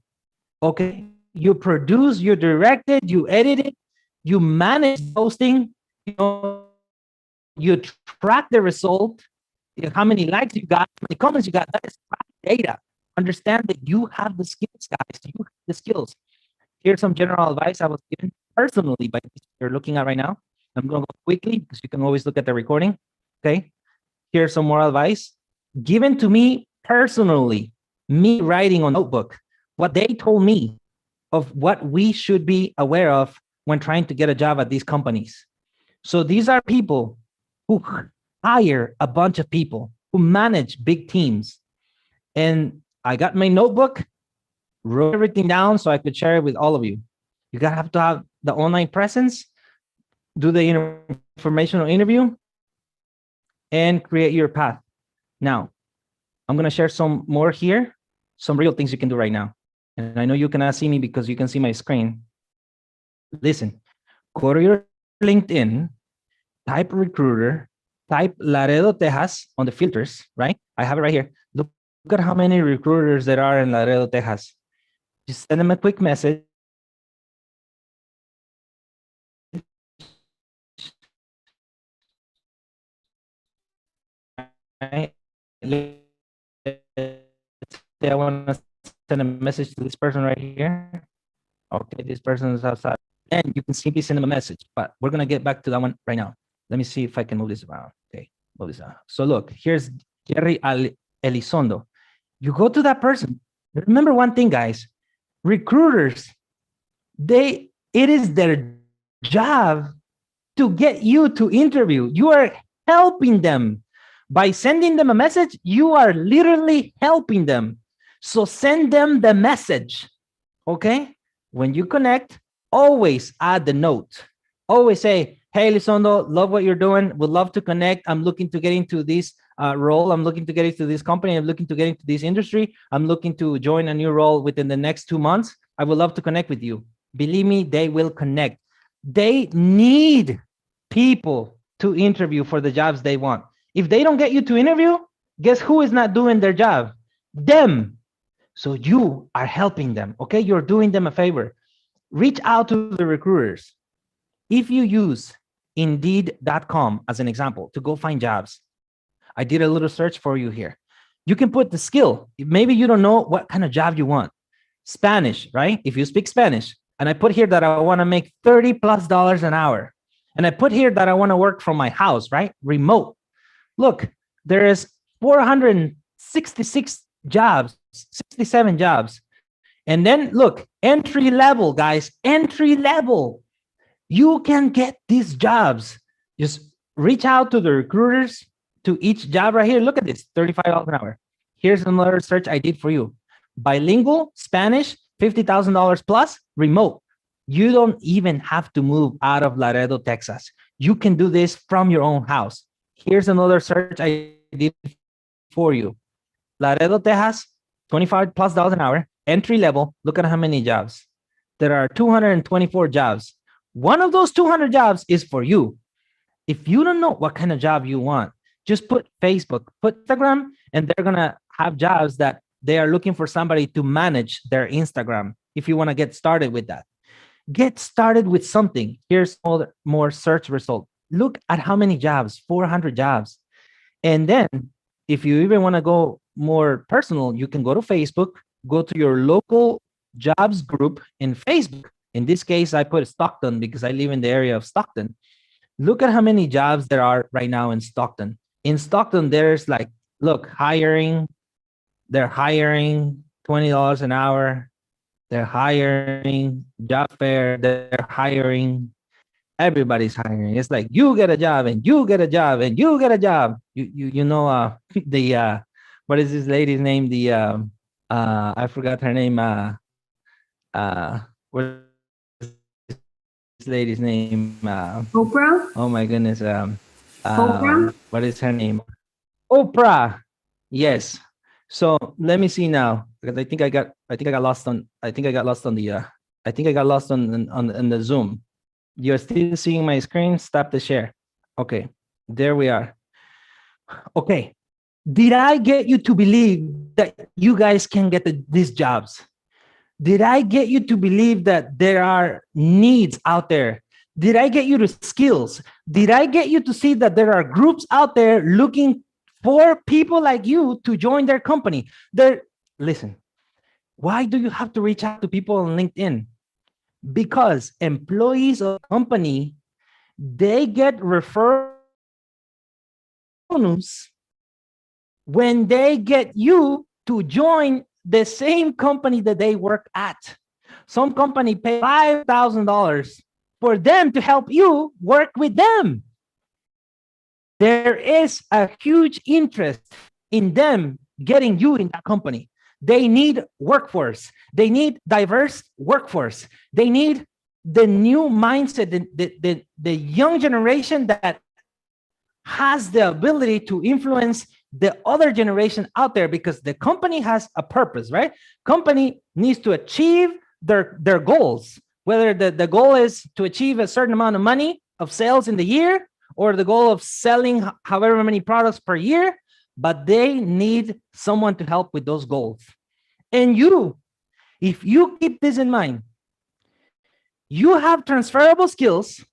Speaker 3: Okay, you produce, you directed, you edited, you manage posting, you know, you track the result, how many likes you got, how many comments you got. That is data. Understand that you have the skills, guys. You have the skills. Here's some general advice I was given personally by this you're looking at right now. I'm going to go quickly because you can always look at the recording. Okay. Here's some more advice given to me personally, me writing on notebook, what they told me of what we should be aware of when trying to get a job at these companies. So these are people who hire a bunch of people, who manage big teams. And I got my notebook, wrote everything down so I could share it with all of you. You gotta have to have the online presence, do the informational interview, and create your path. Now, I'm gonna share some more here, some real things you can do right now. And I know you cannot see me because you can see my screen. Listen, go to your LinkedIn, type recruiter, type Laredo, Texas on the filters, right? I have it right here. Look at how many recruiters there are in Laredo, Texas. Just send them a quick message. Right? I want to send a message to this person right here. Okay, this person is outside. And you can simply send them a message, but we're going to get back to that one right now. Let me see if I can move this around. Okay, move this around. So look, here's Jerry Elizondo. You go to that person. Remember one thing, guys. Recruiters, it is their job to get you to interview. You are helping them. By sending them a message, you are literally helping them. So send them the message, okay? When you connect, always add the note. Always say, hey, Elizondo, love what you're doing. Would love to connect. I'm looking to get into this role. I'm looking to get into this company. I'm looking to get into this industry. I'm looking to join a new role within the next 2 months. I would love to connect with you. Believe me, they will connect. They need people to interview for the jobs they want. If they don't get you to interview, guess who is not doing their job? Them. So you are helping them, okay? You're doing them a favor. Reach out to the recruiters. If you use Indeed.com as an example to go find jobs, I did a little search for you here. You can put the skill. Maybe you don't know what kind of job you want. Spanish, right? If you speak Spanish, and I put here that I want to make $30+ an hour. And I put here that I want to work from my house, right? Remote. Look, there is 466 jobs, 67 jobs. And then look, entry level, guys, entry level. You can get these jobs. Just reach out to the recruiters to each job right here. Look at this, $35 an hour. Here's another search I did for you. Bilingual, Spanish, $50,000 plus, remote. You don't even have to move out of Laredo, Texas. You can do this from your own house. Here's another search I did for you. Laredo, Texas, $25+ an hour, entry level. Look at how many jobs. There are 224 jobs. One of those 200 jobs is for you. If you don't know what kind of job you want, just put Facebook, put Instagram, and they're going to have jobs that they are looking for somebody to manage their Instagram. If you want to get started with that, get started with something. Here's more search result. Look at how many jobs, 400 jobs. And then if you even want to go more personal, you can go to Facebook, go to your local jobs group in Facebook. In this case, I put Stockton because I live in the area of Stockton. Look at how many jobs there are right now in Stockton. In Stockton, there's like, look, hiring. They're hiring $20 an hour. They're hiring job fair. They're hiring. Everybody's hiring. It's like you get a job and you get a job and you get a job. You know the what is this lady's name? The I forgot her name. What is this lady's name?
Speaker 2: Oprah?
Speaker 3: Oh my goodness.
Speaker 2: Oprah?
Speaker 3: What is her name? Oprah. Yes. So let me see now because I think I got lost on the Zoom. You're still seeing my screen? Stop the share. Okay, there we are. Okay, did I get you to believe that you guys can get these jobs? Did I get you to believe that there are needs out there? Did I get you to skills? Did I get you to see that there are groups out there looking for people like you to join their company? Listen, why do you have to reach out to people on LinkedIn? Because employees of a company, they get referral bonus when they get you to join the same company that they work at. Some company pay $5,000 for them to help you work with them. There is a huge interest in them getting you in that company. They need workforce. They need diverse workforce. They need the new mindset, the young generation that has the ability to influence the other generation out there, because the company has a purpose, right? Company needs to achieve their goals, whether the goal is to achieve a certain amount of money of sales in the year or the goal of selling however many products per year, but they need someone to help with those goals. And you, if you keep this in mind, you have transferable skills,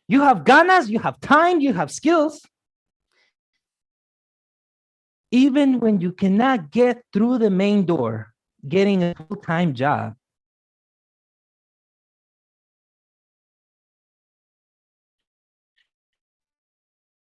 Speaker 3: you have ganas, you have time, you have skills. Even when you cannot get through the main door, getting a full-time job,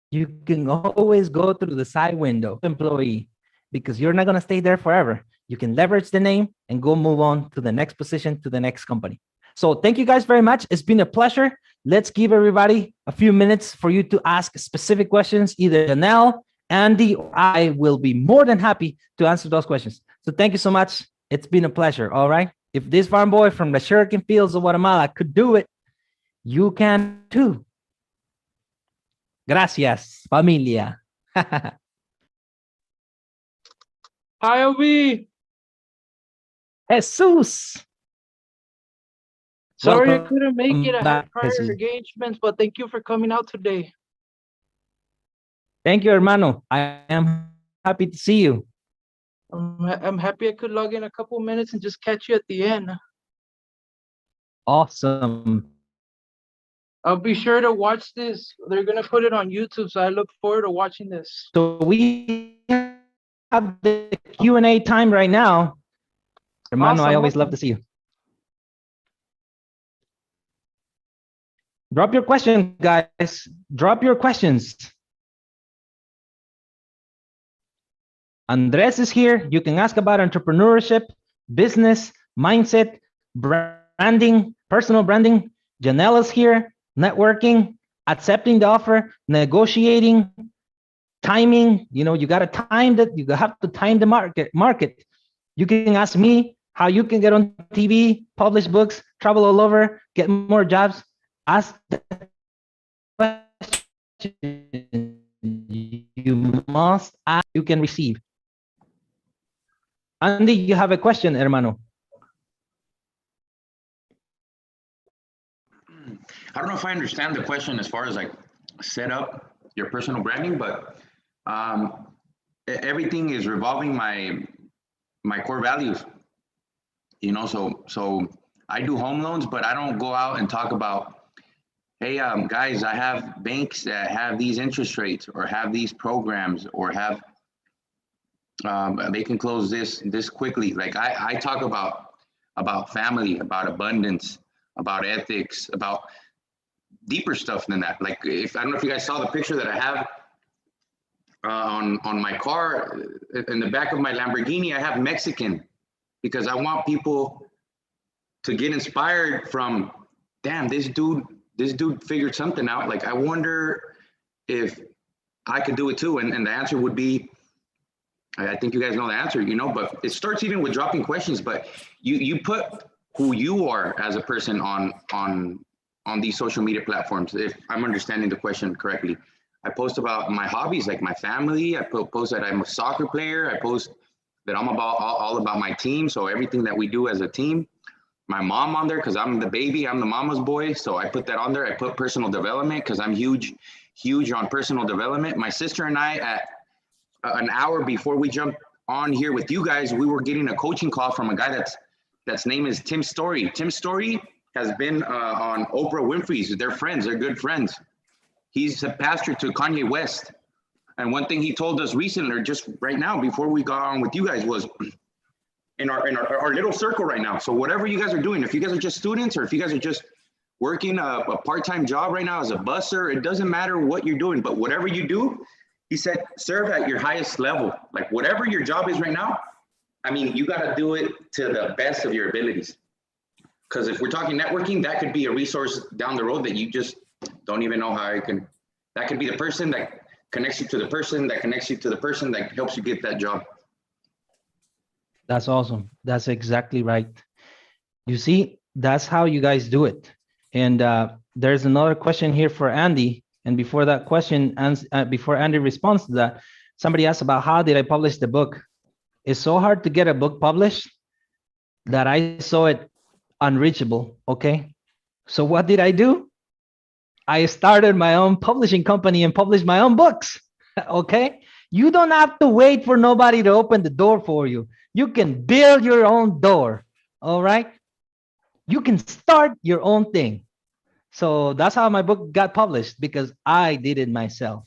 Speaker 3: you can always go through the side window, employee, because you're not going to stay there forever. You can leverage the name and go move on to the next position, to the next company. So thank you guys very much. It's been a pleasure. Let's give everybody a few minutes for you to ask specific questions. Either Janelle, Andy, or I will be more than happy to answer those questions. So thank you so much. It's been a pleasure. All right. If this farm boy from the sugarcane fields of Guatemala could do it, you can too. Gracias, familia.
Speaker 7: Hi, Ovi.
Speaker 3: Jesus.
Speaker 7: Sorry I
Speaker 3: Welcome
Speaker 7: couldn't make it. I
Speaker 3: back,
Speaker 7: had prior
Speaker 3: Jesus.
Speaker 7: engagements, but thank you for coming out today.
Speaker 3: Thank you, hermano. I am happy to see you.
Speaker 7: I'm happy I could log in a couple minutes and just catch you at the end.
Speaker 3: Awesome.
Speaker 7: I'll be sure to watch this. They're going to put it on YouTube, so I look forward to watching this.
Speaker 3: So we have the Q&A time right now. Hermano, I
Speaker 7: Awesome,
Speaker 3: always love to see you. Drop your questions, guys. Drop your questions. Andres is here. You can ask about entrepreneurship, business, mindset, branding, personal branding. Janelle is here. Networking, accepting the offer, negotiating, timing. You know, you got to time that. You have to time the market. You can ask me how you can get on TV, publish books, travel all over, get more jobs. Ask the question you must ask, you can receive. Andy, you have a question, hermano.
Speaker 5: I don't know if I understand the question as far as like set up your personal branding, but everything is revolving my core values. You know, so I do home loans, but I don't go out and talk about, hey, guys, I have banks that have these interest rates or have these programs or have they can close this quickly. Like I talk about about family, about abundance, about ethics, about deeper stuff than that. Like, if I don't know if you guys saw the picture that I have on my car, in the back of my Lamborghini, I have Mexican, because I want people to get inspired from, damn, this dude figured something out. Like, I wonder if I could do it too. And the answer would be, I think you guys know the answer, but it starts even with dropping questions. But you put who you are as a person on these social media platforms, if I'm understanding the question correctly. I post about my hobbies, like my family. I post that I'm a soccer player. I post that I'm all about my team. So everything that we do as a team. My mom on there, because I'm the baby, I'm the mama's boy. So I put that on there. I put personal development, because I'm huge on personal development. My sister and I, at an hour before we jumped on here with you guys, we were getting a coaching call from a guy that's name is Tim Story. Tim Story has been on Oprah Winfrey's. They're friends. They're good friends. He's a pastor to Kanye West. And one thing he told us recently, or just right now before we got on with you guys, was in our little circle right now. So whatever you guys are doing, if you guys are just students, or if you guys are just working a part-time job right now as a busser, it doesn't matter what you're doing, but whatever you do, he said, serve at your highest level. Like, whatever your job is right now, I mean, you got to do it to the best of your abilities. Because if we're talking networking, that could be a resource down the road that you just don't even know how that could be the person that connects you to the person that connects you to the person that helps you get that job.
Speaker 3: That's awesome. That's exactly right. You see, that's how you guys do it. And there's another question here for Andy. And before that question, before Andy responds to that, somebody asked about how did I publish the book? It's so hard to get a book published that I saw it unreachable, okay? So what did I do? I started my own publishing company and published my own books, okay? You don't have to wait for nobody to open the door for you. You can build your own door, all right? You can start your own thing. So that's how my book got published, because I did it myself.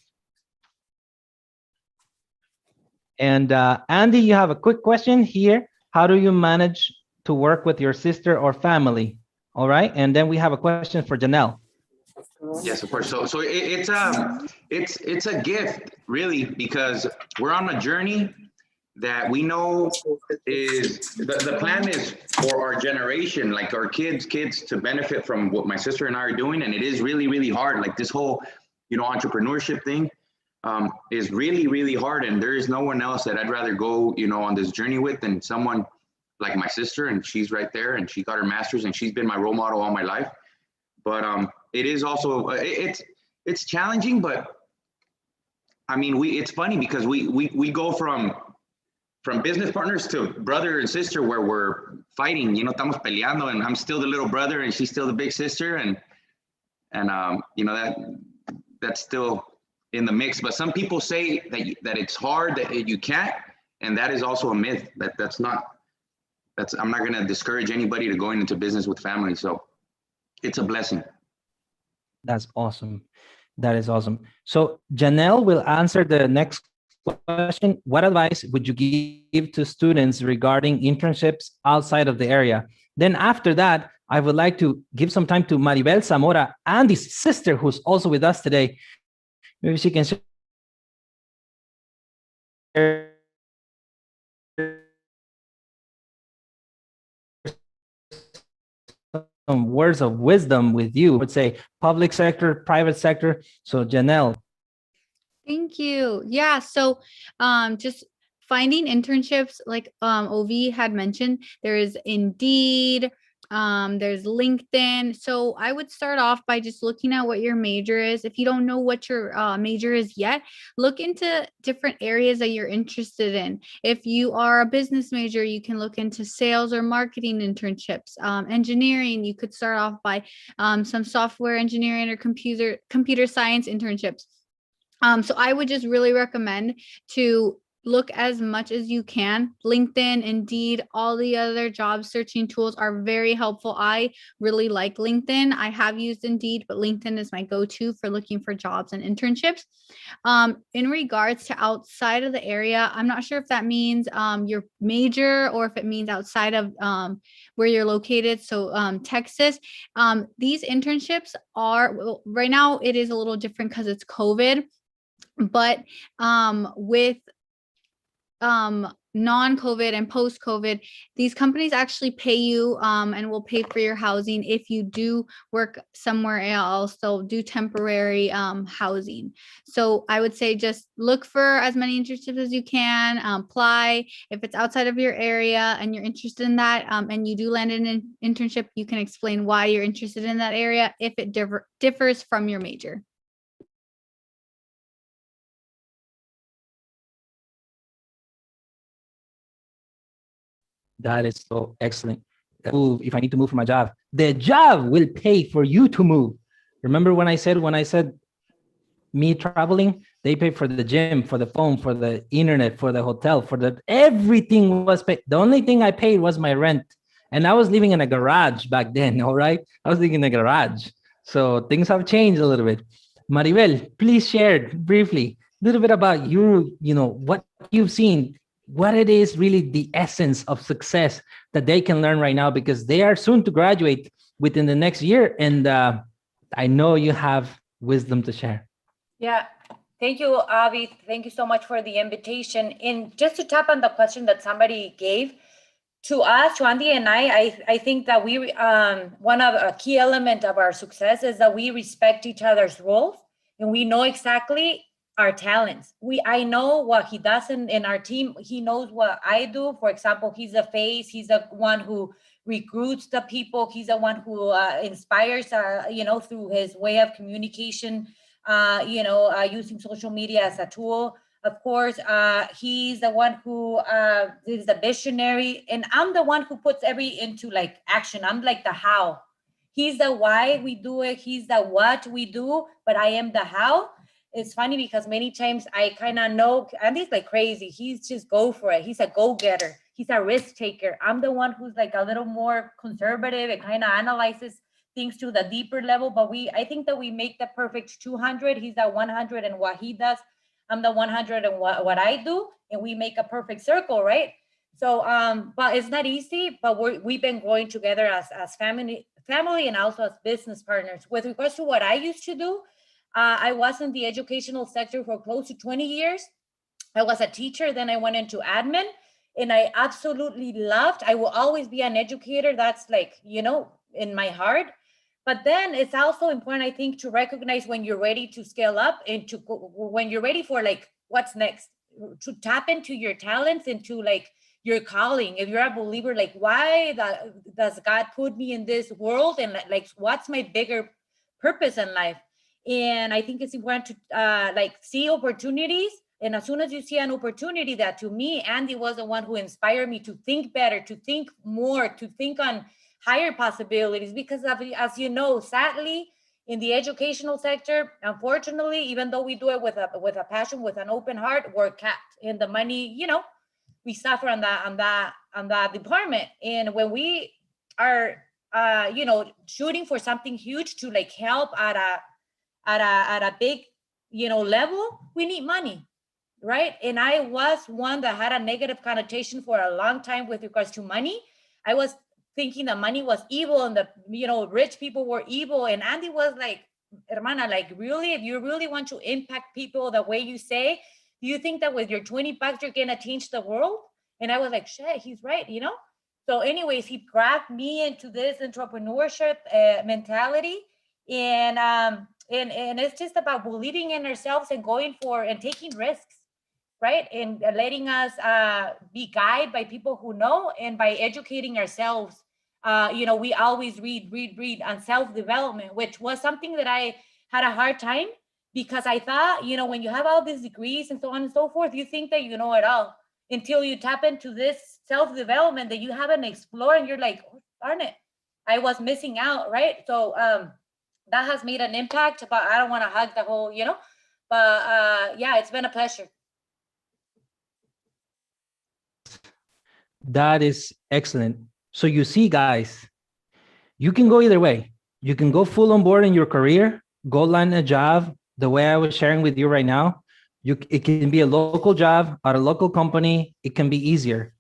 Speaker 3: And Andy, you have a quick question here. How do you manage to work with your sister or family? All right. And then we have a question for Janelle.
Speaker 5: Yes, of course. So it's a gift, really, because we're on a journey that we know is the plan is for our generation, like our kids to benefit from what my sister and I are doing. And it is really, really hard. Like, this whole, entrepreneurship thing is really, really hard. And there is no one else that I'd rather go, on this journey with than someone like my sister. And she's right there, and she got her master's, and she's been my role model all my life. But it is also, it's challenging, but I mean, it's funny because we go from business partners to brother and sister, where we're fighting, estamos peleando, and I'm still the little brother and she's still the big sister. And that's still in the mix. But some people say that it's hard, that you can't. And that is also a myth. I'm not going to discourage anybody to going into business with family. So it's a blessing.
Speaker 3: That's awesome. That is awesome. So Janelle will answer the next question. What advice would you give to students regarding internships outside of the area? Then after that, I would like to give some time to Maribel Zamora, Andy's sister, who's also with us today. Maybe she can share some words of wisdom with you. I would say public sector, private sector. So Janelle.
Speaker 4: Thank you. Yeah. So just finding internships, like Ovi had mentioned, there is Indeed, there's LinkedIn. So I would start off by just looking at what your major is. If you don't know what your major is yet, look into different areas that you're interested in. If you are a business major, you can look into sales or marketing internships. Engineering, you could start off by some software engineering or computer science internships. So I would just really recommend to look as much as you can. LinkedIn, Indeed, all the other job searching tools are very helpful. I really like LinkedIn. I have used Indeed, but LinkedIn is my go-to for looking for jobs and internships. In regards to outside of the area, I'm not sure if that means your major or if it means outside of where you're located. So Texas, these internships are, well, right now it is a little different because it's COVID, but with non-COVID and post-COVID, these companies actually pay you and will pay for your housing if you do work somewhere else. So do temporary housing. So I would say just look for as many internships as you can, apply. If it's outside of your area and you're interested in that and you do land in an internship, you can explain why you're interested in that area if it differs from your major.
Speaker 3: That is so excellent. Move if I need to move for my job. The job will pay for you to move. Remember when I said me traveling, they pay for the gym, for the phone, for the internet, for the hotel, for the everything was paid. The only thing I paid was my rent. And I was living in a garage back then, all right? I was living in a garage. So things have changed a little bit. Maribel, please share briefly a little bit about you, what you've seen, what it is really the essence of success that they can learn right now, because they are soon to graduate within the next year. And I know you have wisdom to share.
Speaker 6: Yeah. Thank you, Avi. Thank you so much for the invitation. And just to tap on the question that somebody gave to us, to Andy and I think that we one of a key element of our success is that we respect each other's roles and we know exactly our talents. I know what he does in our team. He knows what I do. For example, he's the face. He's the one who recruits the people. He's the one who inspires, through his way of communication. Using social media as a tool. Of course, he's the one who is the visionary, and I'm the one who puts into like action. I'm like the how. He's the why we do it. He's the what we do, but I am the how. It's funny because many times I kind of know Andy's like crazy. He's just go for it. He's a go-getter. He's a risk taker. I'm the one who's like a little more conservative and kind of analyzes things to the deeper level, but I think that we make the perfect 200. He's the 100 and what he does. I'm the 100 and what I do, and we make a perfect circle, right? So, but it's not easy, but we've been growing together as family and also as business partners. With regards to what I used to do, I was in the educational sector for close to 20 years. I was a teacher, then I went into admin, and I absolutely loved. I will always be an educator. That's like, in my heart. But then it's also important, I think, to recognize when you're ready to scale up and when you're ready for like what's next, to tap into your talents, into like your calling. If you're a believer, like why does God put me in this world, and like what's my bigger purpose in life? And I think it's important to see opportunities. And as soon as you see an opportunity, that to me, Andy was the one who inspired me to think better, to think more, to think on higher possibilities, because as you know, sadly, in the educational sector, unfortunately, even though we do it with a passion, with an open heart, we're capped in the money. We suffer on that department. And when we are, shooting for something huge to like help at a big, level, we need money, right? And I was one that had a negative connotation for a long time with regards to money. I was thinking that money was evil and the rich people were evil. And Andy was like, hermana, like really, if you really want to impact people the way you say, do you think that with your 20 bucks you're gonna change the world? And I was like, shit, he's right, So anyways, he grabbed me into this entrepreneurship mentality. And it's just about believing in ourselves and going for and taking risks, right? And letting us be guided by people who know, and by educating ourselves. We always read on self-development, which was something that I had a hard time, because I thought, when you have all these degrees and so on and so forth, you think that you know it all until you tap into this self-development that you haven't explored, and you're like, oh, darn it, I was missing out, right? So that has made an impact, but I don't want to hug the whole, but yeah, it's been a pleasure.
Speaker 3: That is excellent. So you see, guys, you can go either way. You can go full on board in your career, go land a job the way I was sharing with you right now. It can be a local job at a local company. It can be easier.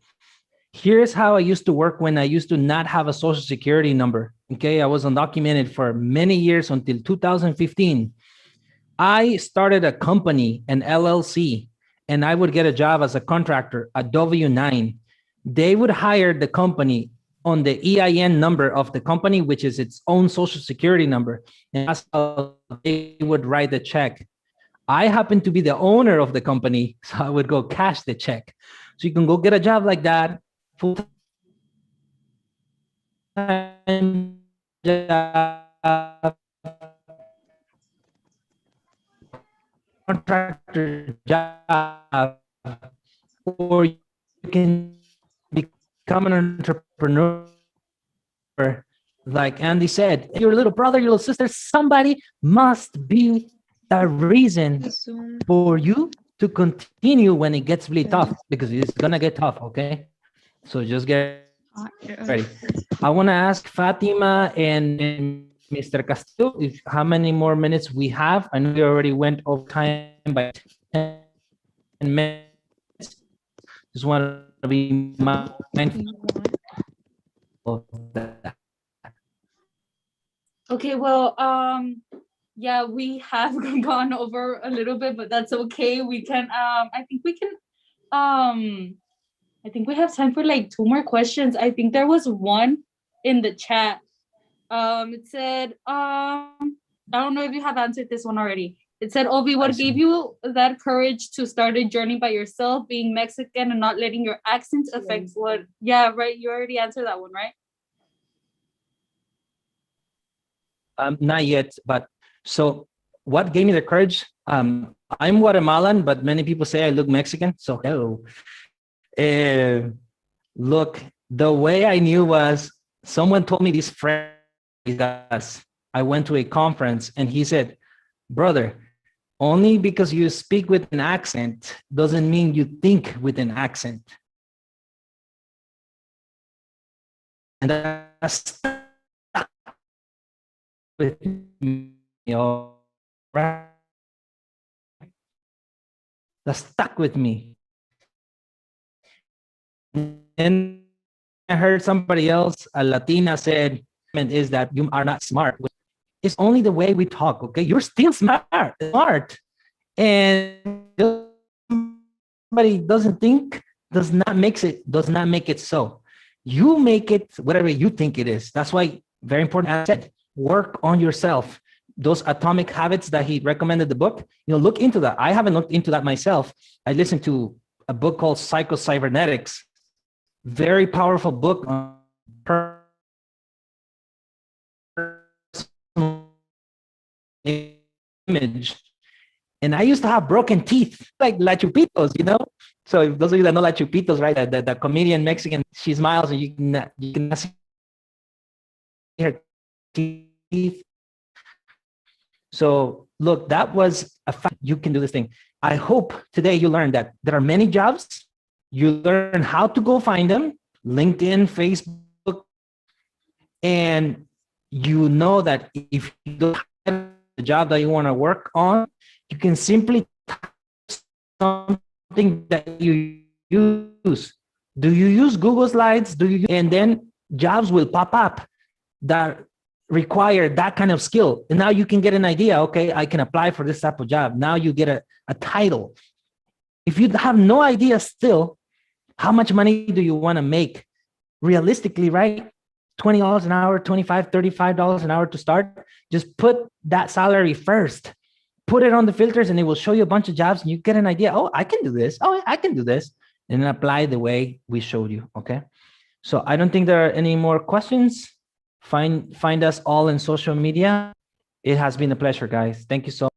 Speaker 3: Here's how I used to work when I used to not have a social security number. Okay, I was undocumented for many years until 2015. I started a company, an LLC, and I would get a job as a contractor, a W-9. They would hire the company on the EIN number of the company, which is its own social security number. And that's how they would write the check. I happen to be the owner of the company, so I would go cash the check. So you can go get a job like that, full-time job, contractor job, or you can become an entrepreneur. Like Andy said, your little brother, your little sister, somebody must be a reason for you to continue when it gets really tough, because it's gonna get tough, okay? So just get ready. I want to ask Fatima and Mr. Castillo if how many more minutes we have. I know we already went over time by 10 minutes. Just want to be mindful of that.
Speaker 1: Okay, well, yeah, we have gone over a little bit, but that's okay. We can, I think we can, I think we have time for like 2 more questions. I think there was one in the chat. It said, I don't know if you have answered this one already. It said, Obi, what gave you that courage to start a journey by yourself, being Mexican and not letting your accent affect what? Yeah, right. You already answered that one, right?
Speaker 3: Not yet, but so what gave me the courage? I'm Guatemalan, but many people say I look Mexican. So look, the way I knew was someone told me this phrase. I went to a conference and he said, brother, only because you speak with an accent doesn't mean you think with an accent. And that's with me, all right? That stuck with me. And I heard somebody else, a Latina, said, is that you are not smart. It's only the way we talk, okay? You're still smart. And somebody doesn't think, does not make it so. You make it whatever you think it is. That's why, very important, as I said, work on yourself. Those atomic habits that he recommended the book, look into that. I haven't looked into that myself. I listened to a book called Psycho-Cybernetics. Very powerful book on image. And I used to have broken teeth, like La Chupitos, So if those of you that know La Chupitos, right, the comedian Mexican, she smiles and you can see her teeth. So look, that was a fact. You can do this thing. I hope today you learned that there are many jobs. You learn how to go find them, LinkedIn, Facebook, and you know that if you don't have the job that you want to work on, you can simply type something that you use. Do you use Google Slides? And then jobs will pop up that require that kind of skill. And now you can get an idea, okay, I can apply for this type of job. Now you get a title. If you have no idea still, how much money do you want to make? Realistically, right? $20 an hour, $25, $35 an hour to start. Just put that salary first. Put it on the filters and it will show you a bunch of jobs and you get an idea. Oh, I can do this. Oh, I can do this. And then apply the way we showed you, okay? So I don't think there are any more questions. Find us all in social media. It has been a pleasure, guys. Thank you so much.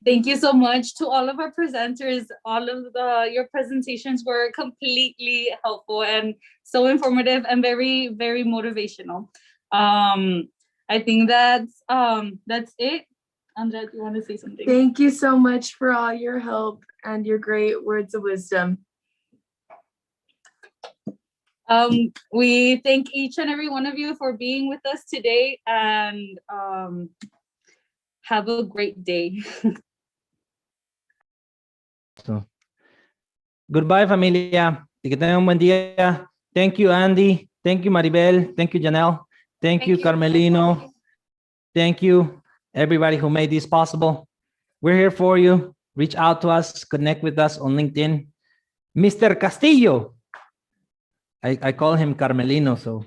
Speaker 1: Thank you so much to all of our presenters. All of your presentations were completely helpful and so informative and very, very motivational. I think that's it. Andrea, do you want to say something?
Speaker 2: Thank you so much for all your help and your great words of wisdom.
Speaker 1: We thank each and every one of you for being with us today, and have a great day.
Speaker 3: So, goodbye, familia. Que tengan un buen día. Thank you, Andy. Thank you, Maribel. Thank you, Janelle. Thank you, Carmelino. Thank you, everybody who made this possible. We're here for you. Reach out to us. Connect with us on LinkedIn. Mr. Castillo. I call him Carmelino, so